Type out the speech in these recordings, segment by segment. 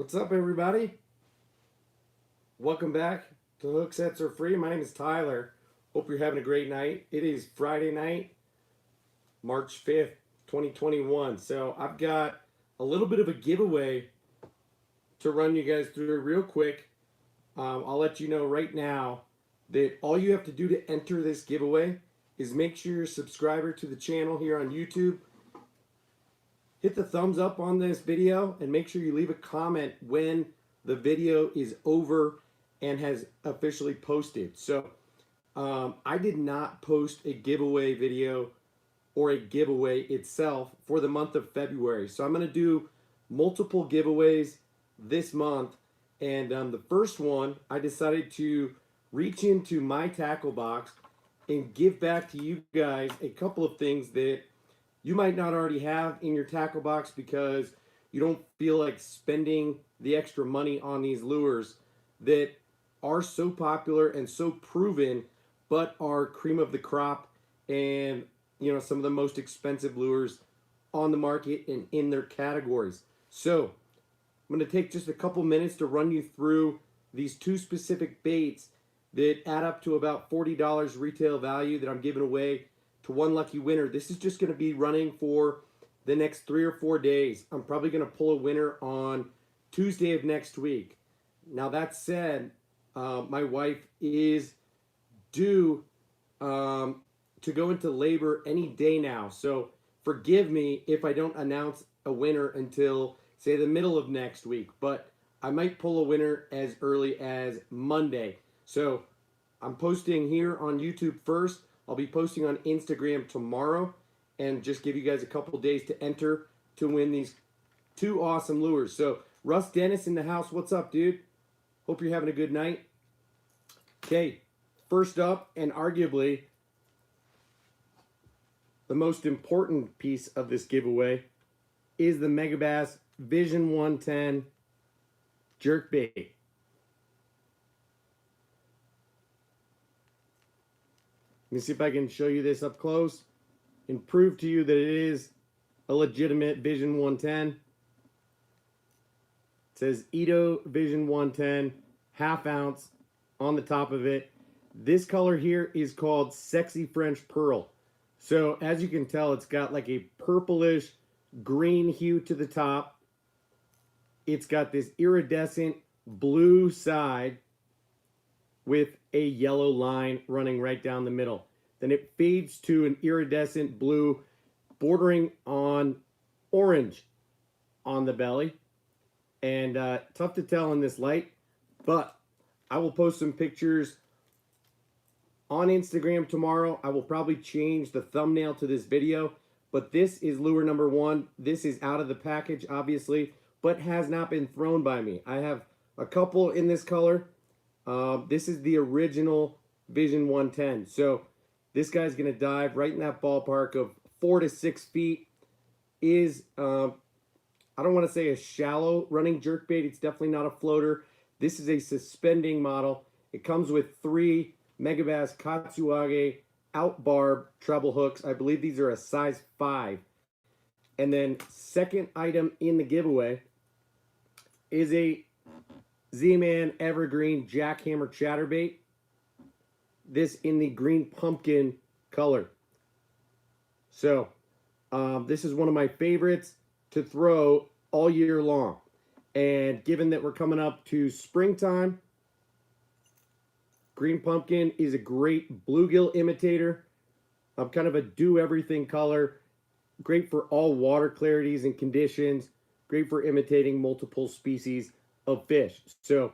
What's up, everybody? Welcome back to Hooksets Are Free. My name is Tyler. Hope you're having a great night. It is Friday night, March 5th, 2021. So I've got a little bit of a giveaway to run you guys through real quick. I'll let you know right now that all you have to do to enter this giveaway is make sure you're a subscriber to the channel here on YouTube. Hit the thumbs up on this video and make sure you leave a comment when the video is over and has officially posted. So I did not post a giveaway video or a giveaway itself for the month of February. So I'm going to do multiple giveaways this month. And the first one, I decided to reach into my tackle box and give back to you guys a couple of things that you might not already have in your tackle box because you don't feel like spending the extra money on these lures that are so popular and so proven, but are cream of the crop and, you know, some of the most expensive lures on the market and in their categories. So I'm going to take just a couple minutes to run you through these two specific baits that add up to about $40 retail value that I'm giving away to one lucky winner. This is just going to be running for the next 3 or 4 days. I'm probably going to pull a winner on Tuesday of next week. Now that said, my wife is due to go into labor any day now. So forgive me if I don't announce a winner until, say, the middle of next week. But I might pull a winner as early as Monday. So I'm posting here on YouTube first. I'll be posting on Instagram tomorrow and just give you guys a couple days to enter to win these two awesome lures. So Russ Dennis in the house. What's up, dude? Hope you're having a good night. Okay, first up, and arguably the most important piece of this giveaway, is the Megabass Vision 110 Jerkbait. Let me see if I can show you this up close and prove to you that it is a legitimate Vision 110. It says Ito Vision 110, half ounce on the top of it. This color here is called Sexy French Pearl. So as you can tell, it's got like a purplish green hue to the top. It's got this iridescent blue side with a yellow line running right down the middle. Then it fades to an iridescent blue bordering on orange on the belly. And tough to tell in this light, but I will post some pictures on Instagram tomorrow. I will probably change the thumbnail to this video, but this is lure number one. This is out of the package, obviously, but has not been thrown by me. I have a couple in this color. This is the original Vision 110. So this guy's going to dive right in that ballpark of 4 to 6 feet. Is, I don't want to say a shallow running jerkbait. It's definitely not a floater. This is a suspending model. It comes with 3 Megabass Katsuage out-barb treble hooks. I believe these are a size 5. And then second item in the giveaway is a Z-Man Evergreen Jackhammer Chatterbait. This in the green pumpkin color. So this is one of my favorites to throw all year long. And given that we're coming up to springtime, green pumpkin is a great bluegill imitator. Kind of a do-everything color. Great for all water clarities and conditions. Great for imitating multiple species of fish. So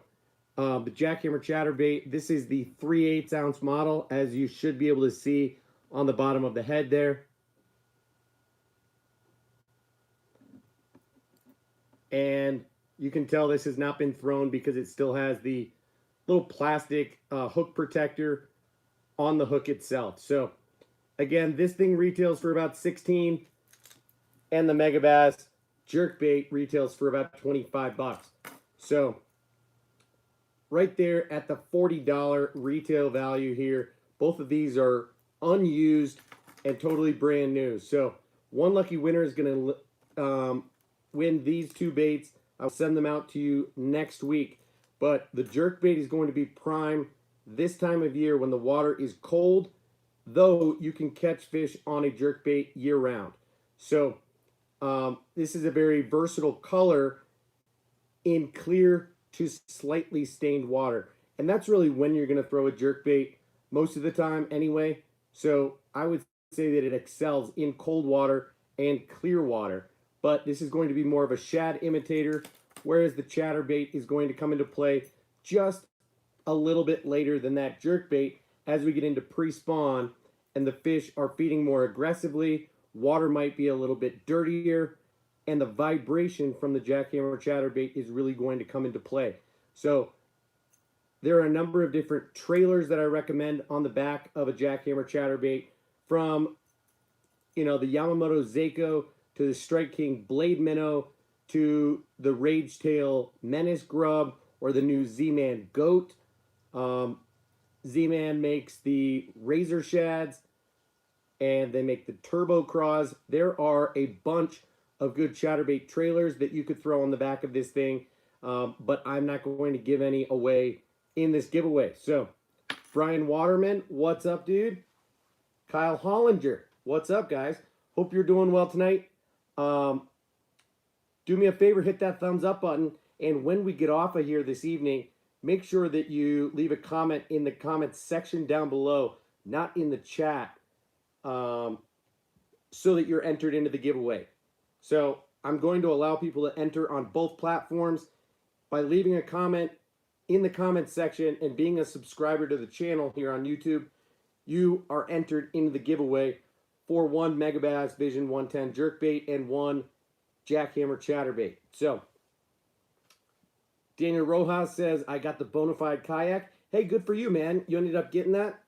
the Jackhammer Chatterbait, this is the 3/8 ounce model, as you should be able to see on the bottom of the head there. And you can tell this has not been thrown because it still has the little plastic hook protector on the hook itself. So again, this thing retails for about $16, and the Megabass Jerkbait retails for about 25 bucks. So right there at the $40 retail value here. Both of these are unused and totally brand new. So one lucky winner is going to win these two baits I'll send them out to you next week. But the jerkbait is going to be prime this time of year when the water is cold, though you can catch fish on a jerkbait year round. So this is a very versatile color in clear to slightly stained water. And that's really when you're going to throw a jerkbait most of the time anyway. So I would say that it excels in cold water and clear water. But this is going to be more of a shad imitator, whereas the chatterbait is going to come into play just a little bit later than that jerkbait as we get into pre-spawn and the fish are feeding more aggressively. Water might be a little bit dirtier, and the vibration from the Jackhammer Chatterbait is really going to come into play. So there are a number of different trailers that I recommend on the back of a Jackhammer Chatterbait, from the Yamamoto Seiko to the Strike King Blade Minnow to the Rage Tail Menace Grub or the new Z-Man Goat. Z-Man makes the Razor Shads, and they make the Turbo Craws. There are a bunch of good chatterbait trailers that you could throw on the back of this thing, but I'm not going to give any away in this giveaway. So, Brian Waterman, what's up, dude? Kyle Hollinger, what's up, guys? Hope you're doing well tonight. Do me a favor, hit that thumbs up button, and when we get off of here this evening, make sure that you leave a comment in the comments section down below, not in the chat, so that you're entered into the giveaway. So I'm going to allow people to enter on both platforms by leaving a comment in the comments section and being a subscriber to the channel here on YouTube. You are entered into the giveaway for one Megabass Vision 110 jerkbait and one Jackhammer Chatterbait. So Daniel Rojas says, I got the Bonafide kayak. Hey, good for you, man. You ended up getting that?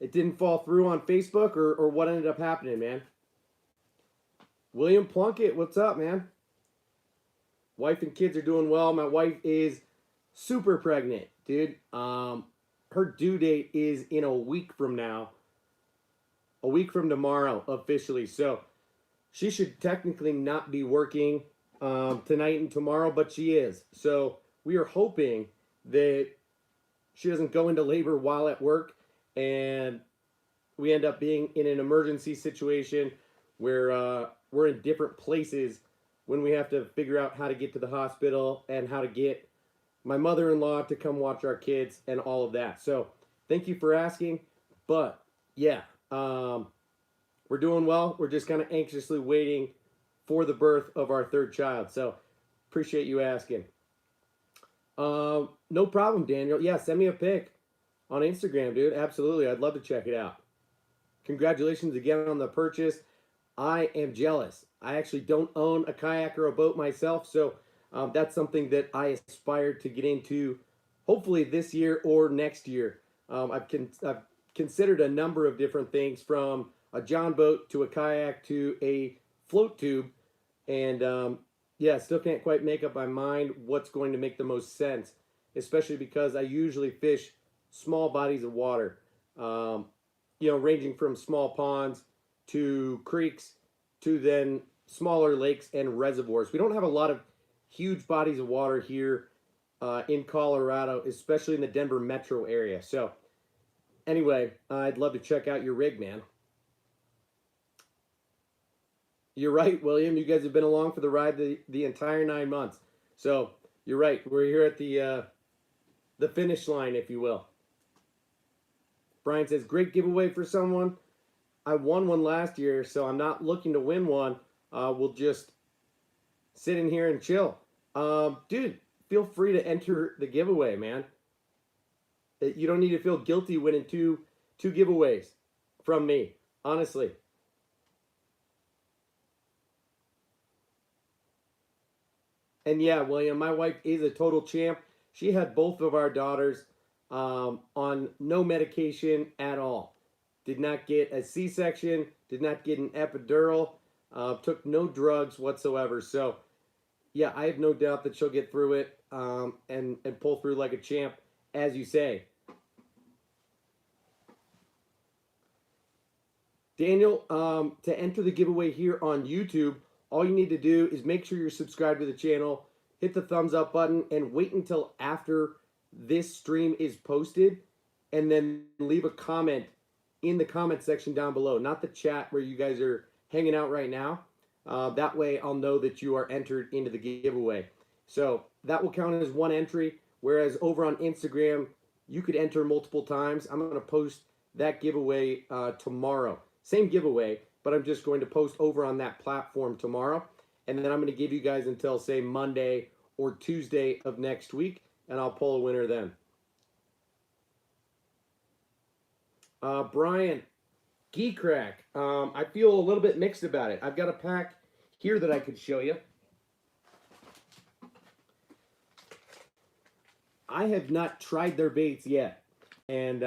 It didn't fall through on Facebook, or what ended up happening, man? William Plunkett, what's up, man? Wife and kids are doing well. My wife is super pregnant, dude. Her due date is in a week from now. A week from tomorrow, officially. So she should technically not be working tonight and tomorrow, but she is. So we are hoping that she doesn't go into labor while at work and we end up being in an emergency situation where we're in different places when we have to figure out how to get to the hospital and how to get my mother-in-law to come watch our kids and all of that. So thank you for asking. But yeah, we're doing well. We're just kind of anxiously waiting for the birth of our third child. So appreciate you asking. No problem, Daniel. Yeah, send me a pic on Instagram, dude. Absolutely. I'd love to check it out. Congratulations again on the purchase. I am jealous. I actually don't own a kayak or a boat myself, so that's something that I aspire to get into hopefully this year or next year. I've considered a number of different things, from a John boat to a kayak to a float tube, and yeah, still can't quite make up my mind what's going to make the most sense, especially because I usually fish small bodies of water, ranging from small ponds to creeks to then smaller lakes and reservoirs. We don't have a lot of huge bodies of water here in Colorado, especially in the Denver metro area. So anyway, I'd love to check out your rig, man. You're right, William. You guys have been along for the ride the entire 9 months. So you're right. We're here at the finish line, if you will. Brian says, great giveaway for someone. I won one last year, so I'm not looking to win one. We'll just sit in here and chill. Dude, feel free to enter the giveaway, man. You don't need to feel guilty winning two giveaways from me, honestly. And yeah, William, my wife is a total champ. She had both of our daughters on no medication at all. Did not get a C-section, did not get an epidural, took no drugs whatsoever. So yeah, I have no doubt that she'll get through it and pull through like a champ, as you say. Daniel, to enter the giveaway here on YouTube, all you need to do is make sure you're subscribed to the channel, hit the thumbs up button, and wait until after this stream is posted, and then leave a comment in the comment section down below, not the chat where you guys are hanging out right now. That way I'll know that you are entered into the giveaway. So that will count as one entry, whereas over on Instagram, you could enter multiple times. I'm going to post that giveaway tomorrow. Same giveaway, but I'm just going to post over on that platform tomorrow. And then I'm going to give you guys until, say, Monday or Tuesday of next week, and I'll pull a winner then. Brian, Geek Crack. I feel a little bit mixed about it. I've got a pack here that I could show you. I have not tried their baits yet, and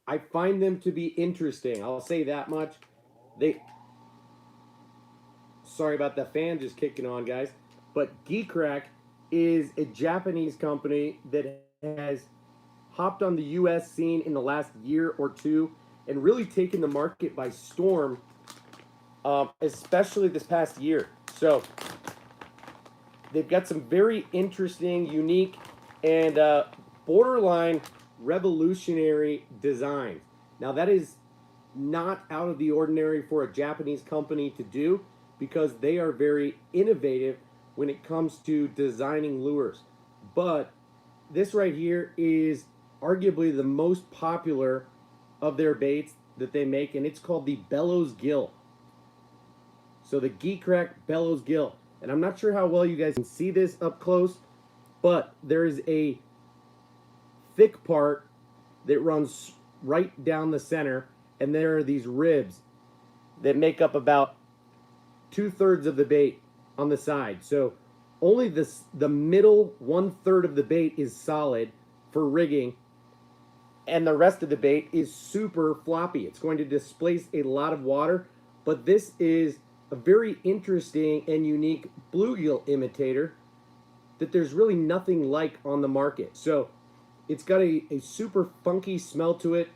I find them to be interesting. I'll say that much. Sorry about the fan just kicking on, guys. But Geek Crack is a Japanese company that has hopped on the U.S. scene in the last year or two and really taken the market by storm, especially this past year. So they've got some very interesting, unique, and borderline revolutionary designs. Now, that is not out of the ordinary for a Japanese company to do, because they are very innovative when it comes to designing lures. But this right here is arguably the most popular of their baits that they make, and it's called the Bellows Gill. So the Geek Crack Bellows Gill. And I'm not sure how well you guys can see this up close, but there is a thick part that runs right down the center, and there are these ribs that make up about 2/3 of the bait on the side. So only the middle 1/3 of the bait is solid for rigging, and the rest of the bait is super floppy. It's going to displace a lot of water, but this is a very interesting and unique bluegill imitator that there's really nothing like on the market. So it's got a super funky smell to it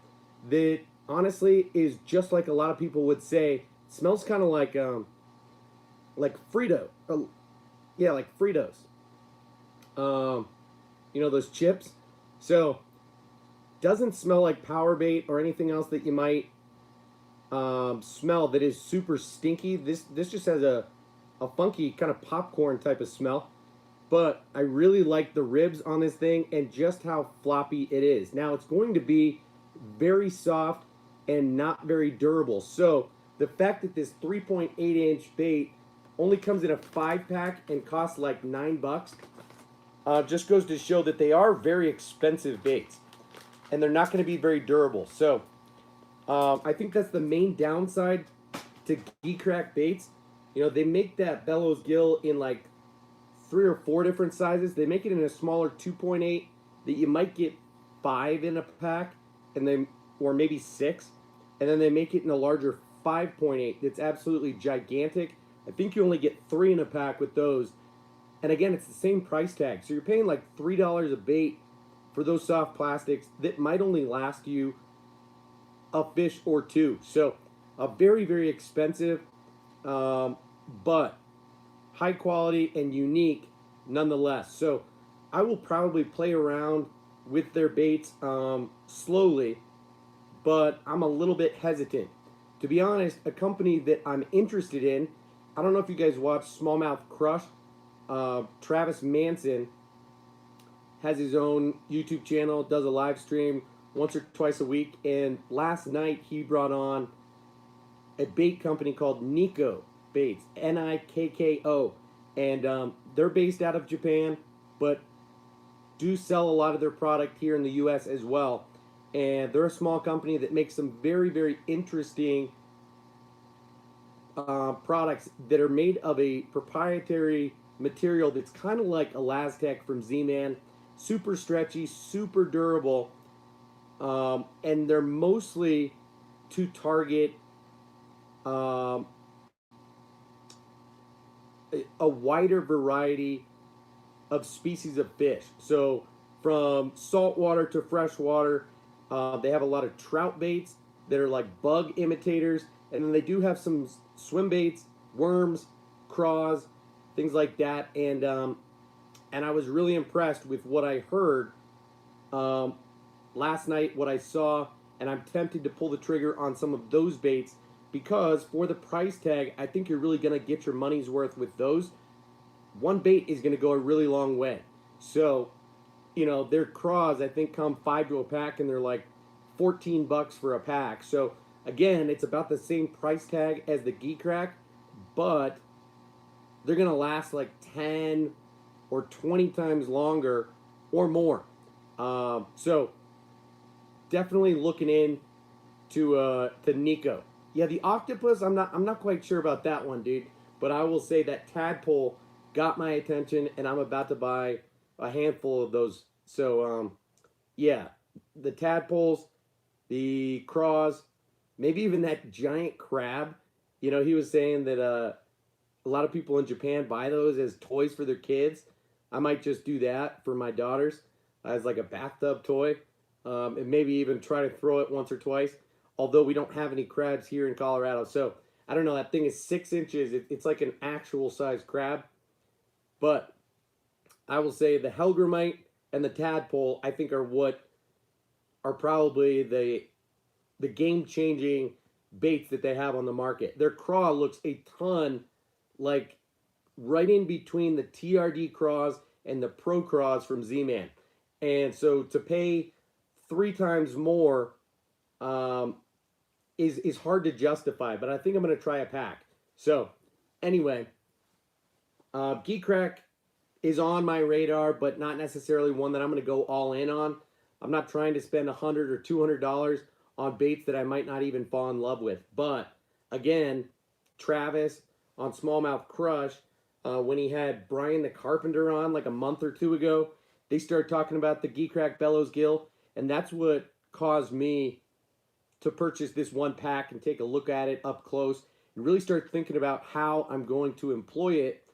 that honestly is just like a lot of people would say. It smells kind of like Frito. Yeah, like Fritos. You know, those chips? So doesn't smell like power bait or anything else that you might smell that is super stinky. This just has a funky kind of popcorn type of smell. But I really like the ribs on this thing and just how floppy it is. Now, it's going to be very soft and not very durable. So the fact that this 3.8-inch bait only comes in a 5-pack and costs like $9 just goes to show that they are very expensive baits, and they're not going to be very durable. So I think that's the main downside to Geek Crack baits. You know, they make that Bellows Gill in like 3 or 4 different sizes. They make it in a smaller 2.8 that you might get 5 in a pack, or maybe 6, and then they make it in a larger 5.8 that's absolutely gigantic. I think you only get 3 in a pack with those, and again, it's the same price tag. So you're paying like $3 a bait for those soft plastics that might only last you a fish or 2. So very, very expensive, but high quality and unique nonetheless. So I will probably play around with their baits slowly, but I'm a little bit hesitant. To be honest, a company that I'm interested in, I don't know if you guys watch Smallmouth Crush. Travis Manson has his own YouTube channel, does a live stream once or twice a week, and last night he brought on a bait company called Nikko Baits, Nikko, and they're based out of Japan, but do sell a lot of their product here in the US as well. And they're a small company that makes some very, very interesting products that are made of a proprietary material that's kind of like Elastec from Z-Man. Super stretchy, super durable, and they're mostly to target a wider variety of species of fish. So from saltwater to freshwater, they have a lot of trout baits that are like bug imitators, and then they do have some swim baits worms, craws, things like that. And I was really impressed with what I heard last night, what I saw, and I'm tempted to pull the trigger on some of those baits because for the price tag, I think you're really going to get your money's worth with those. One bait is going to go a really long way. So, you know, their craws, I think, come 5 to a pack, and they're like $14 for a pack. So, again, it's about the same price tag as the Geek Crack, but they're going to last like 10 or 20 times longer or more. So, definitely looking in to Nico. Yeah, the octopus, I'm not quite sure about that one, dude. But I will say that tadpole got my attention, and I'm about to buy a handful of those. So, yeah, the tadpoles, the craws, maybe even that giant crab. You know, he was saying that a lot of people in Japan buy those as toys for their kids. I might just do that for my daughters as like a bathtub toy, and maybe even try to throw it once or twice. Although we don't have any crabs here in Colorado, so I don't know. That thing is 6 inches. It's like an actual size crab. But I will say the Hellgrammite and the tadpole, I think, are what are probably the game-changing baits that they have on the market. Their craw looks a ton like right in between the TRD craws and the Pro craws from Z-Man. And so to pay 3 times more is hard to justify, but I think I'm going to try a pack. So anyway, Geek Crack is on my radar, but not necessarily one that I'm going to go all in on. I'm not trying to spend $100 or $200 on baits that I might not even fall in love with. But again, Travis on Smallmouth Crush, when he had Brian the Carpenter on like a month or two ago, they started talking about the Geek Crack Bellows Gill, and that's what caused me to purchase this one pack and take a look at it up close and really start thinking about how I'm going to employ it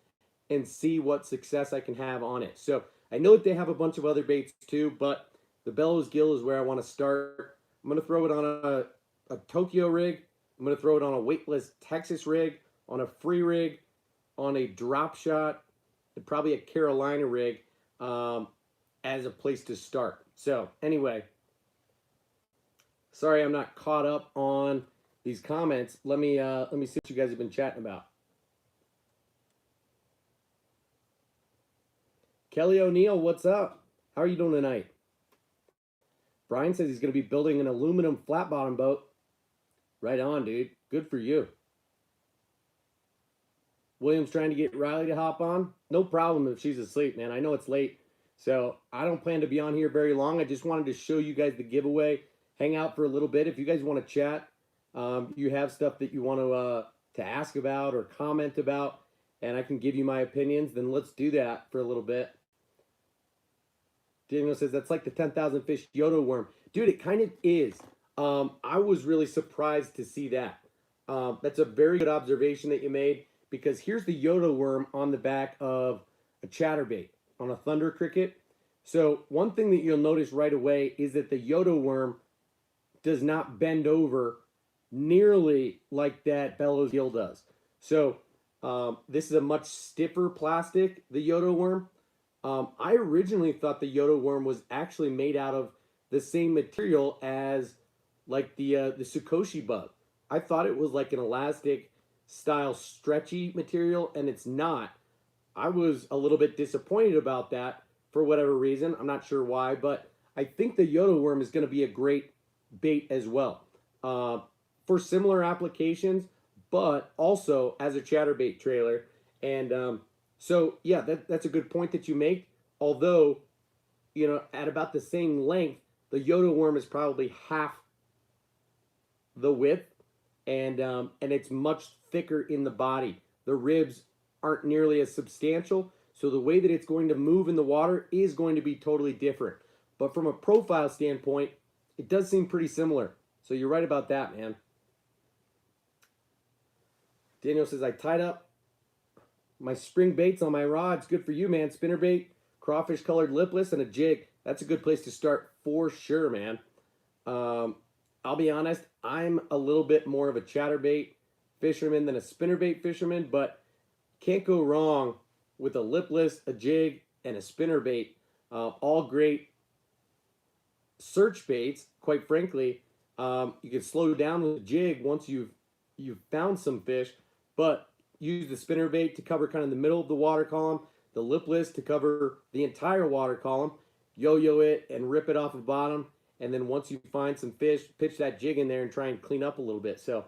and see what success I can have on it. So I know that they have a bunch of other baits too, but the Bellows Gill is where I want to start. I'm going to throw it on a Tokyo rig. I'm going to throw it on a weightless Texas rig, on a free rig, on a drop shot, and probably a Carolina rig as a place to start. So anyway, sorry I'm not caught up on these comments. Let me see what you guys have been chatting about. Kelly O'Neill, what's up? How are you doing tonight? Brian says he's going to be building an aluminum flat bottom boat. Right on, dude. Good for you. William's trying to get Riley to hop on. No problem if she's asleep, man. I know it's late, so I don't plan to be on here very long. I just wanted to show you guys the giveaway. Hang out for a little bit. If you guys want to chat, you have stuff that you want to ask about or comment about, and I can give you my opinions, then let's do that for a little bit. Daniel says, that's like the 10,000 fish Yoda worm. Dude, it kind of is. I was really surprised to see that. That's a very good observation that you made, because here's the Yoda worm on the back of a chatterbait, on a thunder cricket. So one thing that you'll notice right away is that the Yoda worm does not bend over nearly like that Bellows Gill does. So this is a much stiffer plastic, the Yoda worm. I originally thought the Yoda worm was actually made out of the same material as like the Tsukoshi bug. I thought it was like an elastic style stretchy material, and it's not. I was a little bit disappointed about that for whatever reason. I'm not sure why, but I think the Yoda worm is going to be a great bait as well for similar applications, but also as a chatterbait trailer. And so, yeah, that's a good point that you make. Although, you know, at about the same length, the Yoda worm is probably half the width, and it's much thicker in the body. The ribs aren't nearly as substantial, so the way that it's going to move in the water is going to be totally different. But from a profile standpoint, it does seem pretty similar. So you're right about that, man. Daniel says, I tied up my spring baits on my rods. Good for you, man. Spinnerbait, crawfish colored lipless, and a jig. That's a good place to start for sure, man. I'll be honest, I'm a little bit more of a chatterbait fisherman than a spinnerbait fisherman, but can't go wrong with a lipless, a jig, and a spinnerbait. All great search baits, quite frankly. You can slow down with the jig once you've found some fish, but use the spinnerbait to cover kind of the middle of the water column, the lipless to cover the entire water column, yo-yo it and rip it off the bottom, and then once you find some fish, pitch that jig in there and try and clean up a little bit. So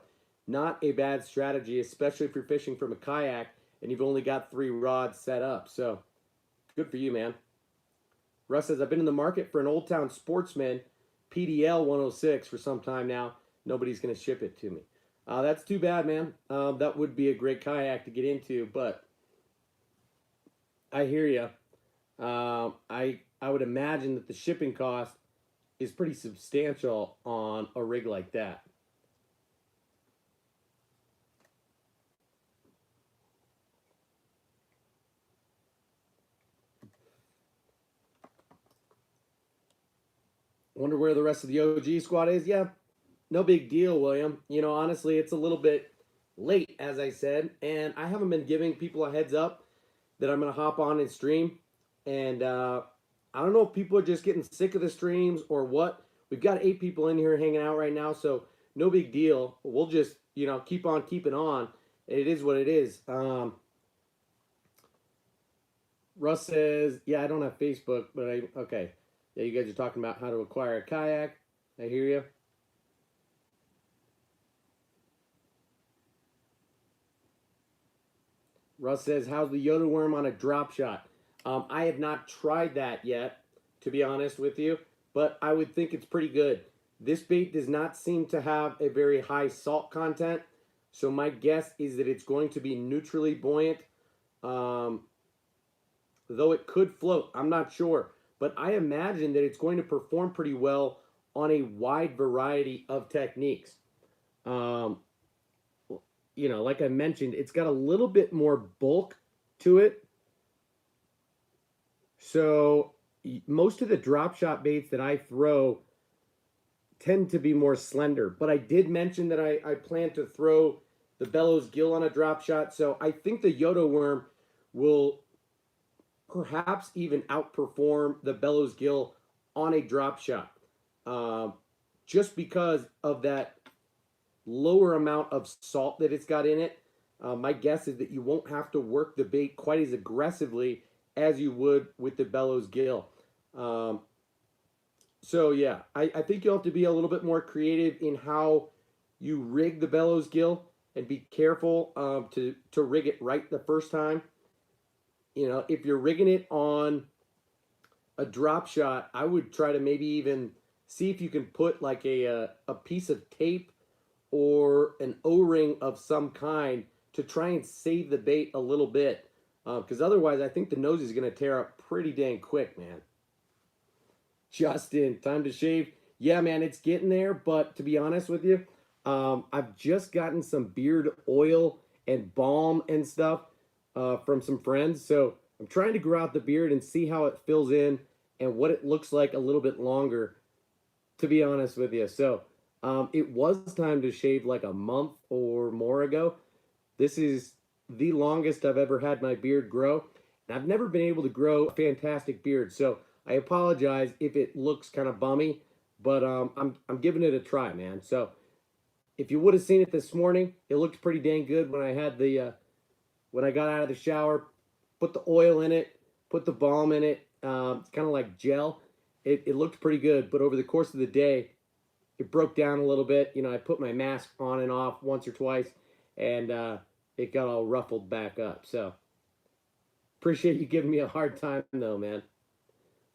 not a bad strategy, especially if you're fishing from a kayak and you've only got 3 rods set up. So good for you, man. Russ says, I've been in the market for an Old Town Sportsman PDL 106 for some time now. Nobody's going to ship it to me. That's too bad, man. That would be a great kayak to get into, but I hear you. I would imagine that the shipping cost is pretty substantial on a rig like that. Wonder where the rest of the OG squad is? Yeah, no big deal, William. You know, honestly, it's a little bit late, as I said, and I haven't been giving people a heads up that I'm going to hop on and stream. And I don't know if people are just getting sick of the streams or what. We've got 8 people in here hanging out right now, so no big deal. We'll just, you know, keep on keeping on. It is what it is. Russ says, yeah, I don't have Facebook, but okay. Yeah, you guys are talking about how to acquire a kayak. I hear you. Russ says, how's the Yoda Worm on a drop shot? I have not tried that yet, to be honest with you, but I would think it's pretty good. This bait does not seem to have a very high salt content, so my guess is that it's going to be neutrally buoyant, though it could float. I'm not sure, but I imagine that it's going to perform pretty well on a wide variety of techniques. You know, like I mentioned, it's got a little bit more bulk to it. So most of the drop shot baits that I throw tend to be more slender. But I did mention that I plan to throw the bellows gill on a drop shot. So I think the Yoda Worm will perhaps even outperform the bellows gill on a drop shot. Just because of that lower amount of salt that it's got in it. My guess is that you won't have to work the bait quite as aggressively as you would with the bellows gill. So yeah, I think you'll have to be a little bit more creative in how you rig the bellows gill and be careful to rig it right the first time. You know, if you're rigging it on a drop shot, I would try to maybe even see if you can put like a piece of tape or an O-ring of some kind to try and save the bait a little bit. Because otherwise, I think the nose is going to tear up pretty dang quick, man. Justin, time to shave. Yeah, man, it's getting there. But to be honest with you, I've just gotten some beard oil and balm and stuff from some friends. So I'm trying to grow out the beard and see how it fills in and what it looks like a little bit longer, to be honest with you. So it was time to shave like a month or more ago. This is the longest I've ever had my beard grow. And I've never been able to grow a fantastic beard. So I apologize if it looks kind of bummy, but I'm giving it a try, man. So if you would have seen it this morning, it looked pretty dang good when I had the when I got out of the shower, put the oil in it, put the balm in it. It's kind of like gel. It looked pretty good, but over the course of the day, it broke down a little bit. You know, I put my mask on and off once or twice, and it got all ruffled back up. So appreciate you giving me a hard time, though, man.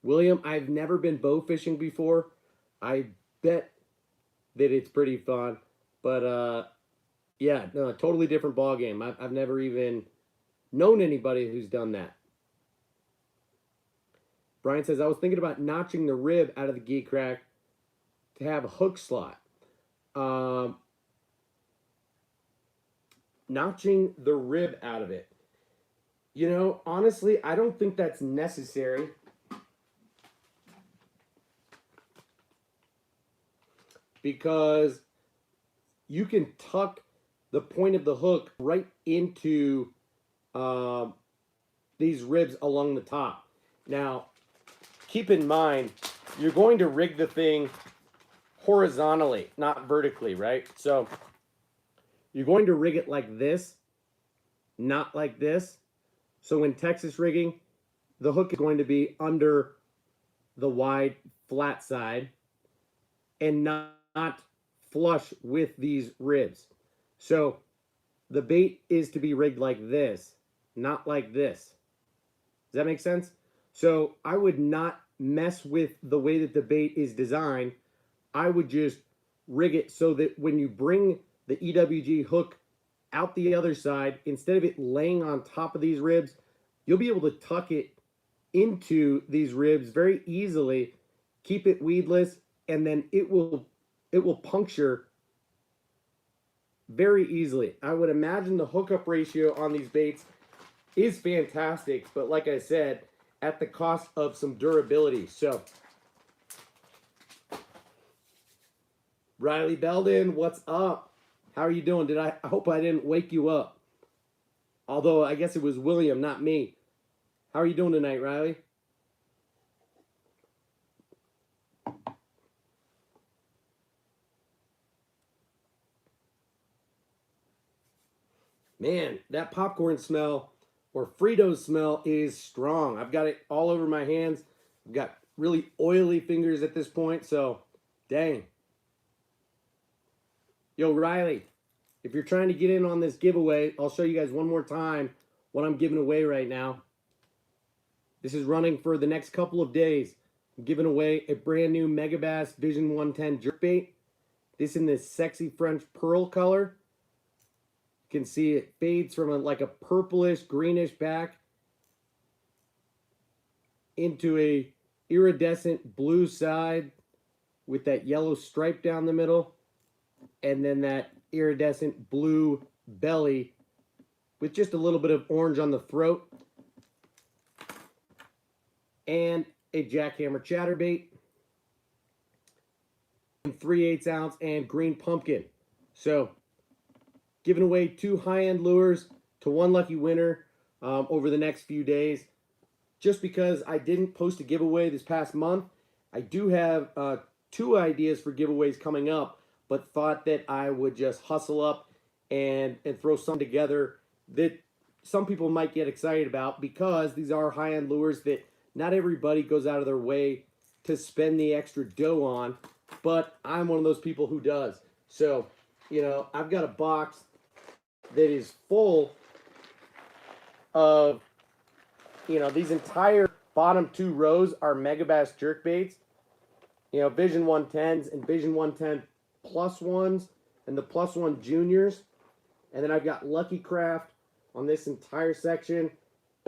William, I've never been bow fishing before. I bet that it's pretty fun, but yeah, no, a totally different ball game. I've never even known anybody who's done that. Brian says, I was thinking about notching the rib out of the gi crack to have a hook slot. Notching the rib out of it. You know, honestly, I don't think that's necessary. Because you can tuck the point of the hook right into these ribs along the top. Now, keep in mind, you're going to rig the thing horizontally, not vertically, right? So you're going to rig it like this, not like this. So when Texas rigging, the hook is going to be under the wide flat side and not flush with these ribs. So the bait is to be rigged like this, not like this. Does that make sense? So I would not mess with the way that the bait is designed. I would just rig it so that when you bring the EWG hook out the other side, instead of it laying on top of these ribs, you'll be able to tuck it into these ribs very easily, keep it weedless, and then it will puncture very easily. I would imagine the hookup ratio on these baits is fantastic, but like I said, at the cost of some durability. So, Riley Belden, what's up? How are you doing? I hope I didn't wake you up. Although I guess it was William, not me. How are you doing tonight, Riley? Man, that popcorn smell or Fritos smell is strong. I've got it all over my hands. I've got really oily fingers at this point, so dang. Yo, Riley, if you're trying to get in on this giveaway, I'll show you guys one more time what I'm giving away right now. This is running for the next couple of days. I'm giving away a brand new Megabass Vision 110 jerkbait. This in this sexy French pearl color. You can see it fades from like a purplish, greenish back into a iridescent blue side with that yellow stripe down the middle. And then that iridescent blue belly with just a little bit of orange on the throat. And a Jackhammer Chatterbait. 3/8 ounce and green pumpkin. So, giving away 2 high-end lures to 1 lucky winner over the next few days. Just because I didn't post a giveaway this past month, I do have 2 ideas for giveaways coming up, but thought that I would just hustle up and throw some together that some people might get excited about, because these are high-end lures that not everybody goes out of their way to spend the extra dough on, but I'm one of those people who does. So, you know, I've got a box that is full of, you know, these entire bottom 2 rows are Megabass jerkbaits. You know, Vision 110s and Vision 110 plus ones and the plus 1 juniors. And then I've got Lucky Craft on this entire section,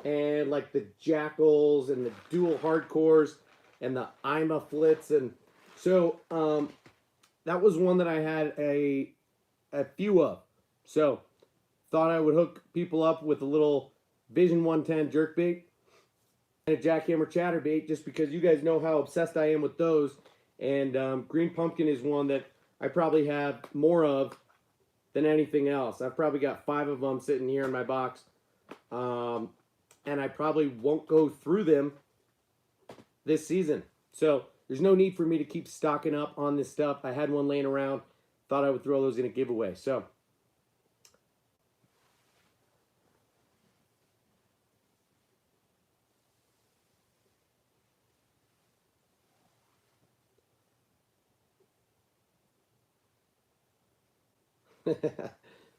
and like the Jackals and the dual hardcores and the Ima flits. And so that was one that I had a few of. So thought I would hook people up with a little Vision 110 jerkbait and a Jackhammer Chatterbait, just because you guys know how obsessed I am with those. And green pumpkin is one that I probably have more of than anything else. I've probably got 5 of them sitting here in my box. And I probably won't go through them this season. So there's no need for me to keep stocking up on this stuff. I had one laying around. Thought I would throw those in a giveaway. So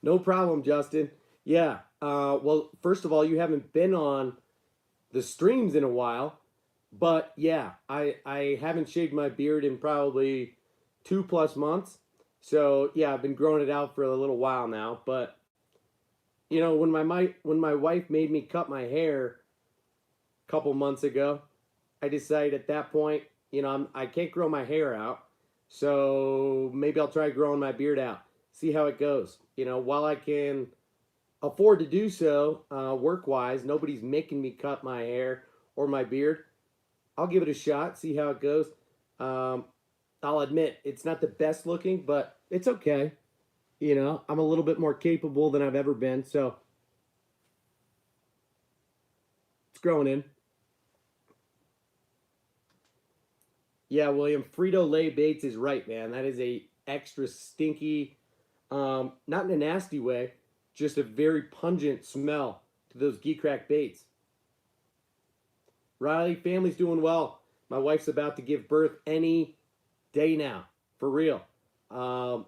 no problem, Justin. Yeah. Well, first of all, you haven't been on the streams in a while, but yeah, I haven't shaved my beard in probably 2+ months. So yeah, I've been growing it out for a little while now. But you know, when my wife made me cut my hair a couple months ago, I decided at that point, you know, I can't grow my hair out, so maybe I'll try growing my beard out. See how it goes. You know, while I can afford to do so work-wise, nobody's making me cut my hair or my beard. I'll give it a shot, see how it goes. I'll admit, it's not the best looking, but it's okay. You know, I'm a little bit more capable than I've ever been, so it's growing in. Yeah, William, Frito-Lay Baits is right, man. That is a extra stinky, not in a nasty way, just a very pungent smell to those geek crack baits. Riley, family's doing well. My wife's about to give birth any day now, for real. Um,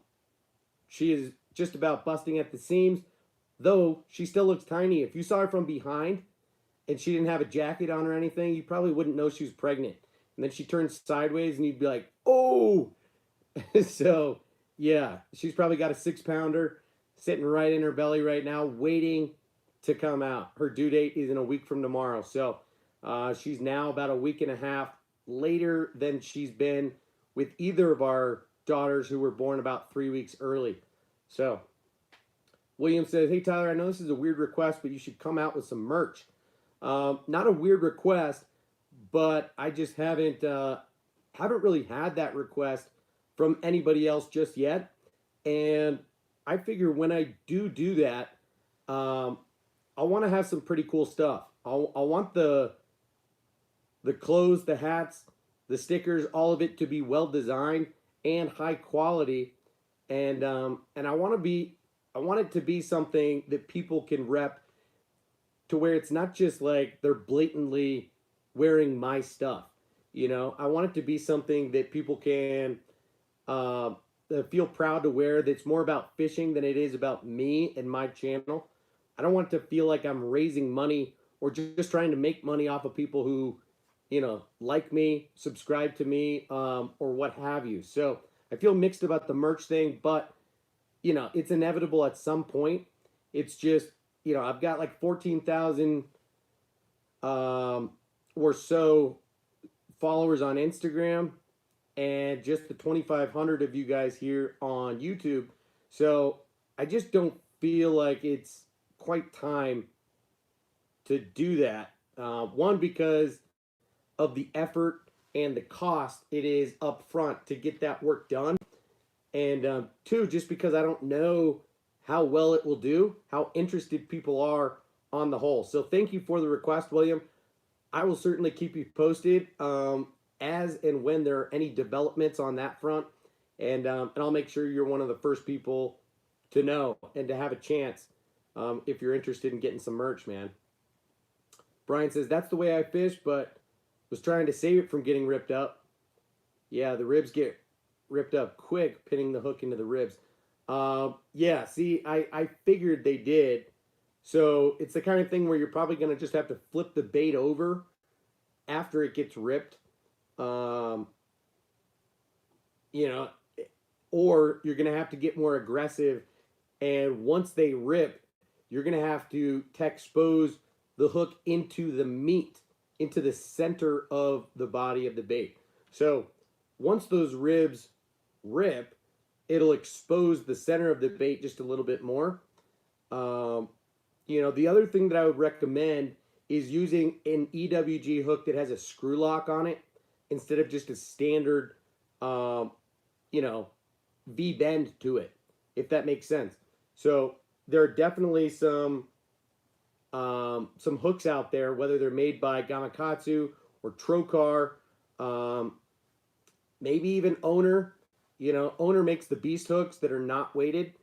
she is just about busting at the seams, though she still looks tiny. If you saw her from behind and she didn't have a jacket on or anything, you probably wouldn't know she was pregnant. And then she turns sideways and you'd be like, oh! So, yeah, she's probably got a 6-pounder sitting right in her belly right now, waiting to come out. Her due date is in a week from tomorrow. So, she's now about a week and a half later than she's been with either of our daughters who were born about 3 weeks early. So, William says, hey, Tyler, I know this is a weird request, but you should come out with some merch. Not a weird request, but I just haven't really had that request from anybody else just yet. And I figure when I do that, I want to have some pretty cool stuff. I want the clothes, the hats, the stickers, all of it to be well designed and high quality. And I want it to be something that people can rep, to where it's not just like they're blatantly wearing my stuff. You know, I want it to be something that people can feel proud to wear, that's more about fishing than it is about me and my channel. I don't want it to feel like I'm raising money or just trying to make money off of people who, you know, like me, subscribe to me, or what have you. So I feel mixed about the merch thing, but, you know, it's inevitable at some point. It's just, you know, I've got like 14,000 or so followers on Instagram, and just the 2,500 of you guys here on YouTube. So I just don't feel like it's quite time to do that. One, because of the effort and the cost it is up front to get that work done. And two, just because I don't know how well it will do, how interested people are on the whole. So thank you for the request, William. I will certainly keep you posted as and when there are any developments on that front. And I'll make sure you're one of the first people to know and to have a chance if you're interested in getting some merch, man. Brian says, that's the way I fish, but was trying to save it from getting ripped up. Yeah, the ribs get ripped up quick, pinning the hook into the ribs. Yeah, see, I figured they did. So it's the kind of thing where you're probably going to just have to flip the bait over after it gets ripped. You know, or you're going to have to get more aggressive. And once they rip, you're going to have to expose the hook into the meat, into the center of the body of the bait. So once those ribs rip, it'll expose the center of the bait just a little bit more. You know, the other thing that I would recommend is using an EWG hook that has a screw lock on it instead of just a standard, you know, V-bend to it, if that makes sense. So there are definitely some hooks out there, whether they're made by Gamakatsu or Trokar, maybe even Owner. You know, Owner makes the beast hooks that are not weighted.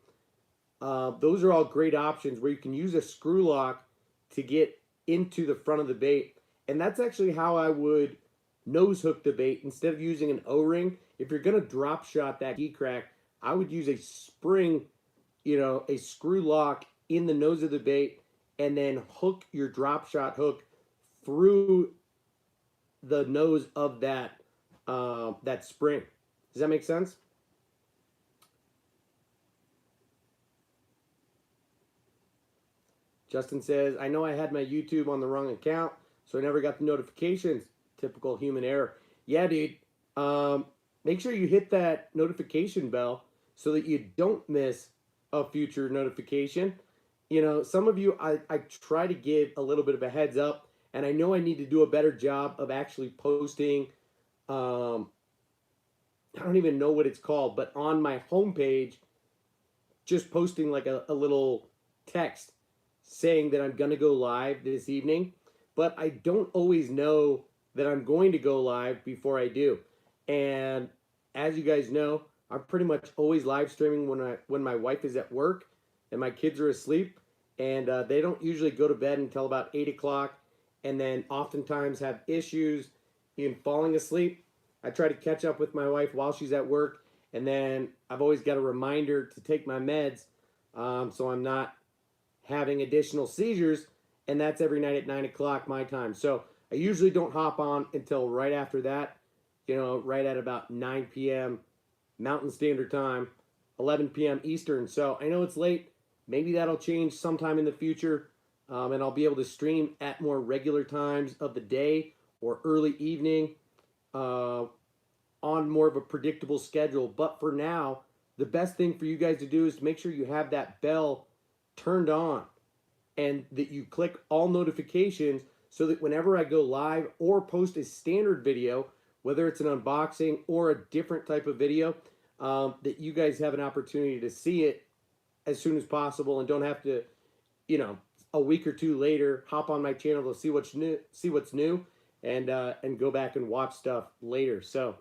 Those are all great options where you can use a screw lock to get into the front of the bait. And that's actually how I would nose hook the bait instead of using an O-ring. If you're going to drop shot that geek crack, I would use a spring, you know, a screw lock in the nose of the bait, and then hook your drop shot hook through the nose of that that spring. Does that make sense? Justin says, I know I had my YouTube on the wrong account, so I never got the notifications. Typical human error. Yeah, dude. Make sure you hit that notification bell so that you don't miss a future notification. You know, some of you, I try to give a little bit of a heads up, and I know I need to do a better job of actually posting, I don't even know what it's called, but on my homepage, just posting like a little text saying that I'm going to go live this evening, but I don't always know that I'm going to go live before I do. And as you guys know, I'm pretty much always live streaming when my wife is at work and my kids are asleep, and they don't usually go to bed until about 8 o'clock, and then oftentimes have issues in falling asleep. I try to catch up with my wife while she's at work, and then I've always got a reminder to take my meds, so I'm not having additional seizures, and that's every night at 9 o'clock my time. So I usually don't hop on until right after that, right at about 9 p.m. Mountain Standard Time, 11 p.m. Eastern. So I know it's late. Maybe that'll change sometime in the future, and I'll be able to stream at more regular times of the day or early evening, on more of a predictable schedule. But for now, the best thing for you guys to do is to make sure you have that bell turned on and that you click all notifications, so that whenever I go live or post a standard video, whether it's an unboxing or a different type of video, that you guys have an opportunity to see it as soon as possible, and don't have to, a week or two later hop on my channel to see what's new, and go back and watch stuff later. So,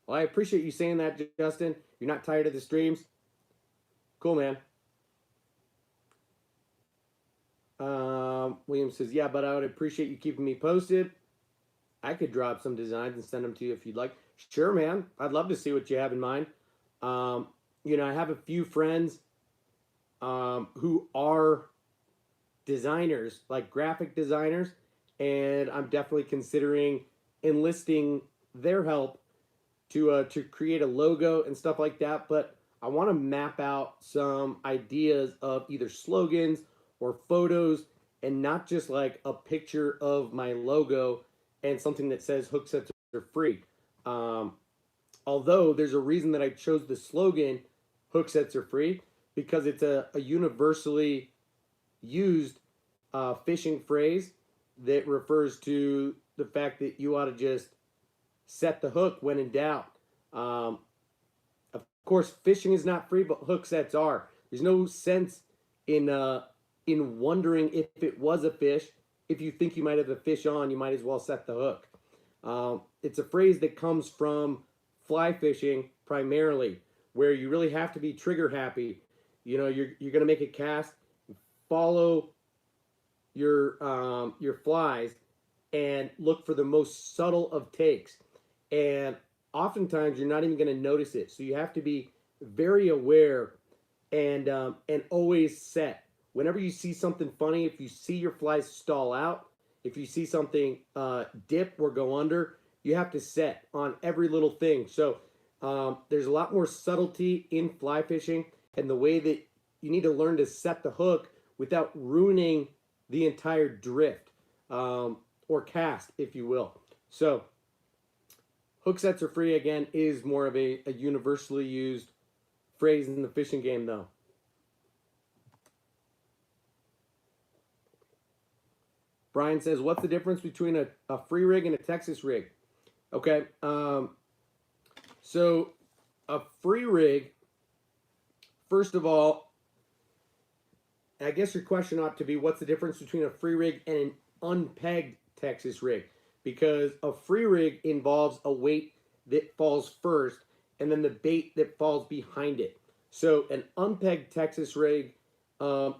well, I appreciate you saying that, Justin. You're not tired of the streams? Cool, man. William says, yeah, but I would appreciate you keeping me posted. I could drop some designs and send them to you if you'd like. Sure, man. I'd love to see what you have in mind. I have a few friends who are designers, like graphic designers, and I'm definitely considering enlisting their help to create a logo and stuff like that. But I want to map out some ideas of either slogans or photos, and not just like a picture of my logo and something that says Hooksets are free. Although there's a reason that I chose the slogan Hooksets are free, because it's a universally used fishing phrase that refers to the fact that you ought to just set the hook when in doubt. Of course, fishing is not free, but hook sets are. There's no sense in wondering if it was a fish. If you think you might have a fish on, you might as well set the hook. It's a phrase that comes from fly fishing primarily, where you really have to be trigger happy. You're going to make a cast, follow your flies, and look for the most subtle of takes. And oftentimes you're not even going to notice it. So you have to be very aware and always set. Whenever you see something funny, if you see your flies stall out, if you see something dip or go under, you have to set on every little thing. So there's a lot more subtlety in fly fishing, and the way that you need to learn to set the hook without ruining the entire drift, or cast, if you will. So hook sets are free, again, is more of a universally used phrase in the fishing game, though. Brian says, what's the difference between a free rig and a Texas rig? Okay, so a free rig, first of all, I guess your question ought to be, what's the difference between a free rig and an unpegged Texas rig? Because a free rig involves a weight that falls first and then the bait that falls behind it. So an unpegged Texas rig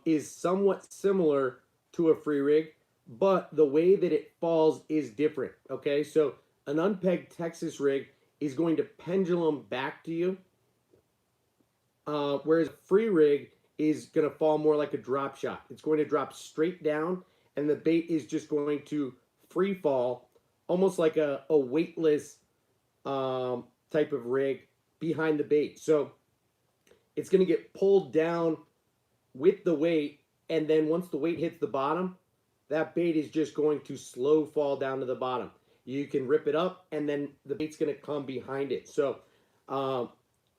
is somewhat similar to a free rig, but the way that it falls is different. Okay, so an unpegged Texas rig is going to pendulum back to you, whereas a free rig is going to fall more like a drop shot. It's going to drop straight down, and the bait is just going to free fall, almost like a weightless type of rig behind the bait. So it's going to get pulled down with the weight, and then once the weight hits the bottom, that bait is just going to slow fall down to the bottom. You can rip it up, and then the bait's going to come behind it. So an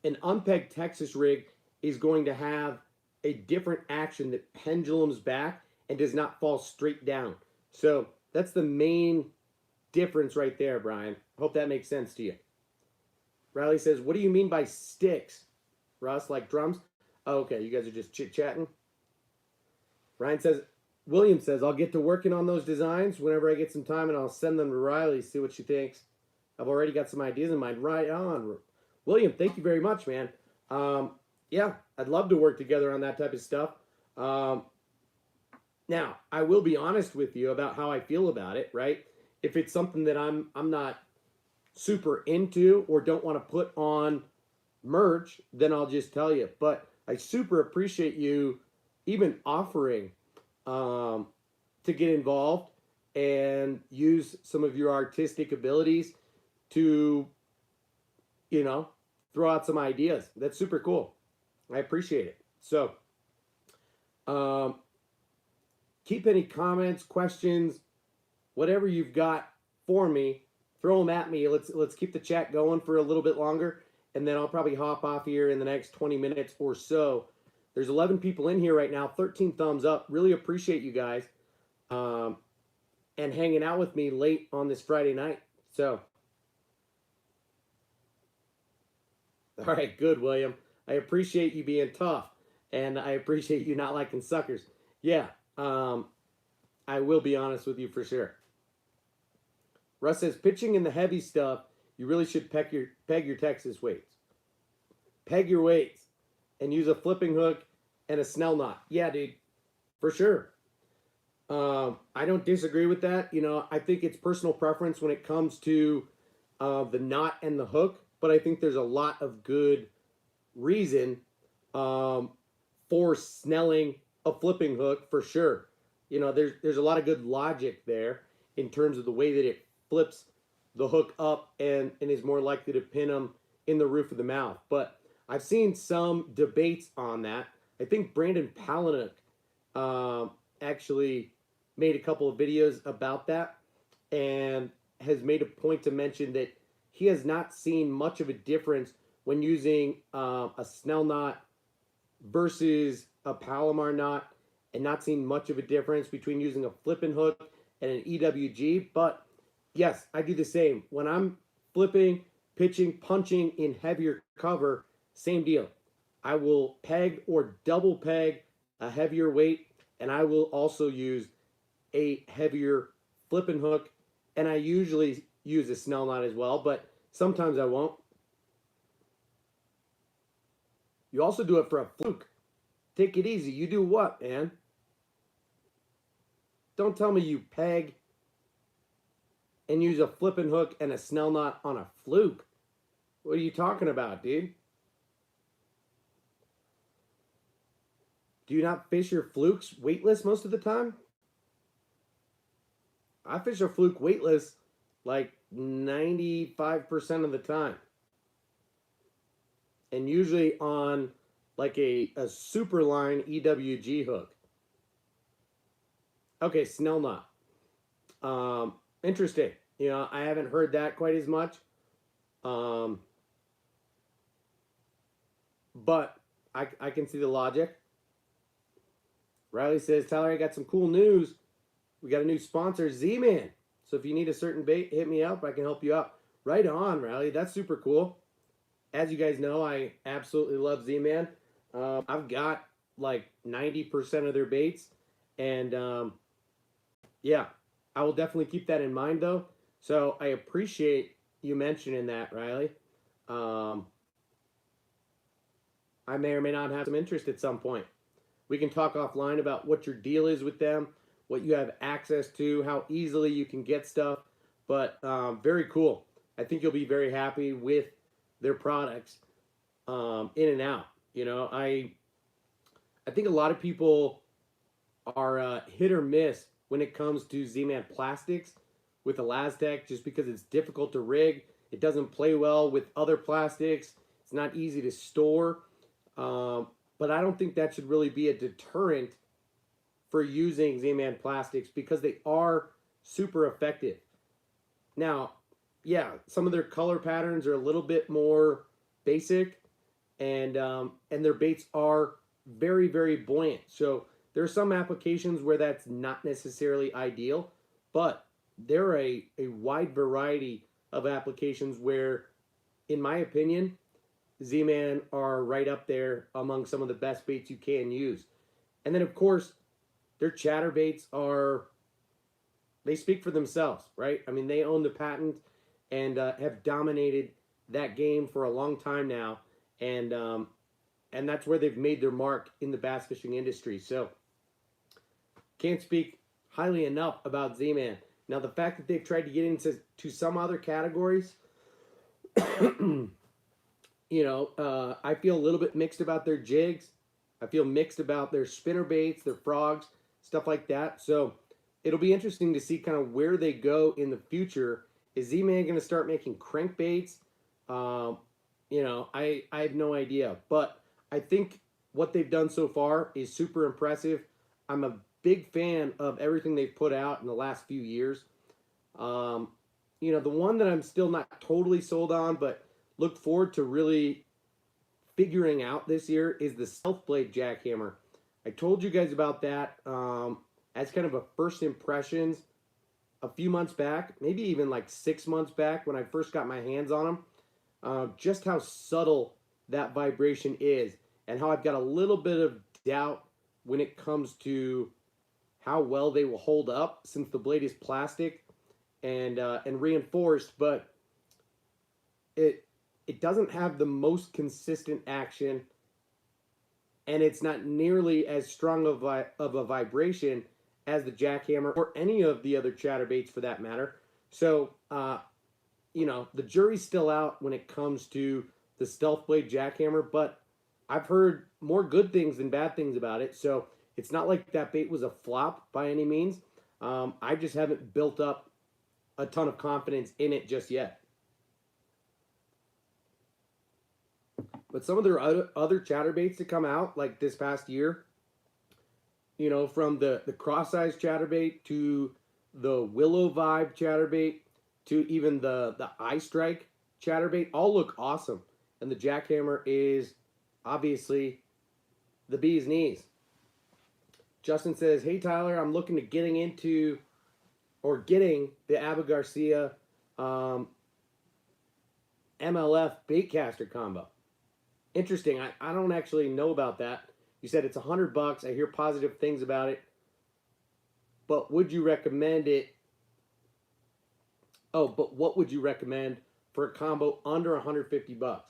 unpegged Texas rig is going to have a different action that pendulums back and does not fall straight down. So that's the main difference right there, Brian. Hope that makes sense to you. Riley says, what do you mean by sticks? Russ, like drums? Oh, okay, you guys are just chit-chatting. Ryan says, William says, I'll get to working on those designs whenever I get some time, and I'll send them to Riley, see what she thinks. I've already got some ideas in mind. Right on. William, thank you very much, man. Yeah, I'd love to work together on that type of stuff. Now, I will be honest with you about how I feel about it, right? If it's something that I'm not super into or don't want to put on merch, then I'll just tell you. But I super appreciate you even offering to get involved and use some of your artistic abilities to, you know, throw out some ideas. That's super cool. I appreciate it. So, keep any comments, questions, whatever you've got for me, throw them at me. Let's keep the chat going for a little bit longer, and then I'll probably hop off here in the next 20 minutes or so. There's 11 people in here right now, 13 thumbs up. Really appreciate you guys and hanging out with me late on this Friday night. So, all right, good, William. I appreciate you being tough, and I appreciate you not liking suckers. Yeah, I will be honest with you for sure. Russ says, pitching in the heavy stuff, you really should peg your Texas weights. Peg your weights and use a flipping hook and a snell knot. Yeah, dude, for sure. I don't disagree with that. You know, I think it's personal preference when it comes to the knot and the hook, but I think there's a lot of good reason for snelling a flipping hook for sure. You know, there's a lot of good logic there in terms of the way that it flips the hook up and is more likely to pin them in the roof of the mouth. But I've seen some debates on that. I think Brandon Palaniuk actually made a couple of videos about that and has made a point to mention that he has not seen much of a difference when using a snell knot versus a Palomar knot, and not seen much of a difference between using a flipping hook and an EWG. But yes, I do the same. When I'm flipping, pitching, punching in heavier cover, same deal. I will peg or double peg a heavier weight, and I will also use a heavier flipping hook, and I usually use a snell knot as well, but sometimes I won't. You also do it for a fluke. Take it easy. You do what, man? Don't tell me you peg and use a flipping hook and a snell knot on a fluke. What are you talking about, dude? Do you not fish your flukes weightless most of the time? I fish a fluke weightless like 95% of the time. And usually on like a super line EWG hook. Okay, snell knot. Interesting. You know, I haven't heard that quite as much. But I can see the logic. Riley says, Tyler, I got some cool news. We got a new sponsor, Z-Man. So if you need a certain bait, hit me up. I can help you out. Right on, Riley. That's super cool. As you guys know, I absolutely love Z-Man. I've got like 90% of their baits. And yeah, I will definitely keep that in mind, though. So I appreciate you mentioning that, Riley. I may or may not have some interest at some point. We can talk offline about what your deal is with them, what you have access to, how easily you can get stuff. But very cool. I think you'll be very happy with their products in and out. You know, I think a lot of people are hit or miss when it comes to Z-Man plastics with Elastec, just because it's difficult to rig. It doesn't play well with other plastics. It's not easy to store. But I don't think that should really be a deterrent for using Z-Man plastics, because they are super effective. Now, yeah, some of their color patterns are a little bit more basic, and their baits are very, very buoyant. So there are some applications where that's not necessarily ideal, but there are a wide variety of applications where in my opinion, Z-Man are right up there among some of the best baits you can use. And then, of course, their chatterbaits are, they speak for themselves, right? I mean, they own the patent and have dominated that game for a long time now. And that's where they've made their mark in the bass fishing industry. So, can't speak highly enough about Z-Man. Now, the fact that they've tried to get into some other categories, I feel a little bit mixed about their jigs. I feel mixed about their spinner baits, their frogs, stuff like that. So it'll be interesting to see kind of where they go in the future. Is Z-Man going to start making crankbaits? I have no idea. But I think what they've done so far is super impressive. I'm a big fan of everything they've put out in the last few years. The one that I'm still not totally sold on, but look forward to really figuring out this year is the self-blade jackhammer. I told you guys about that as kind of a first impressions a few months back, maybe even like 6 months back when I first got my hands on them. Just how subtle that vibration is and how I've got a little bit of doubt when it comes to how well they will hold up since the blade is plastic and reinforced, but it doesn't have the most consistent action, and it's not nearly as strong of a vibration as the jackhammer or any of the other chatterbaits for that matter. So, the jury's still out when it comes to the stealth blade jackhammer, but I've heard more good things than bad things about it. So it's not like that bait was a flop by any means. I just haven't built up a ton of confidence in it just yet. But some of their other chatterbaits to come out, like this past year, from the cross-eyes chatterbait to the willow vibe chatterbait to even the eye strike chatterbait, all look awesome. And the jackhammer is obviously the bee's knees. Justin says, "Hey Tyler, I'm looking to getting the Abu Garcia MLF baitcaster combo." Interesting. I don't actually know about that. You said it's $100. I hear positive things about it. But would you recommend it? Oh, but what would you recommend for a combo under $150?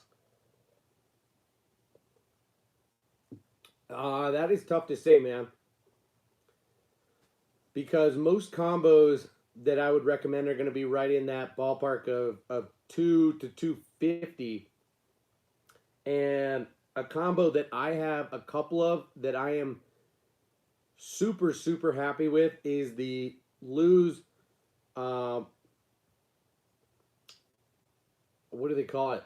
That is tough to say, man. Because most combos that I would recommend are going to be right in that ballpark of $200 to $250. And a combo that I have a couple of that I am super, super happy with is the Lose, what do they call it?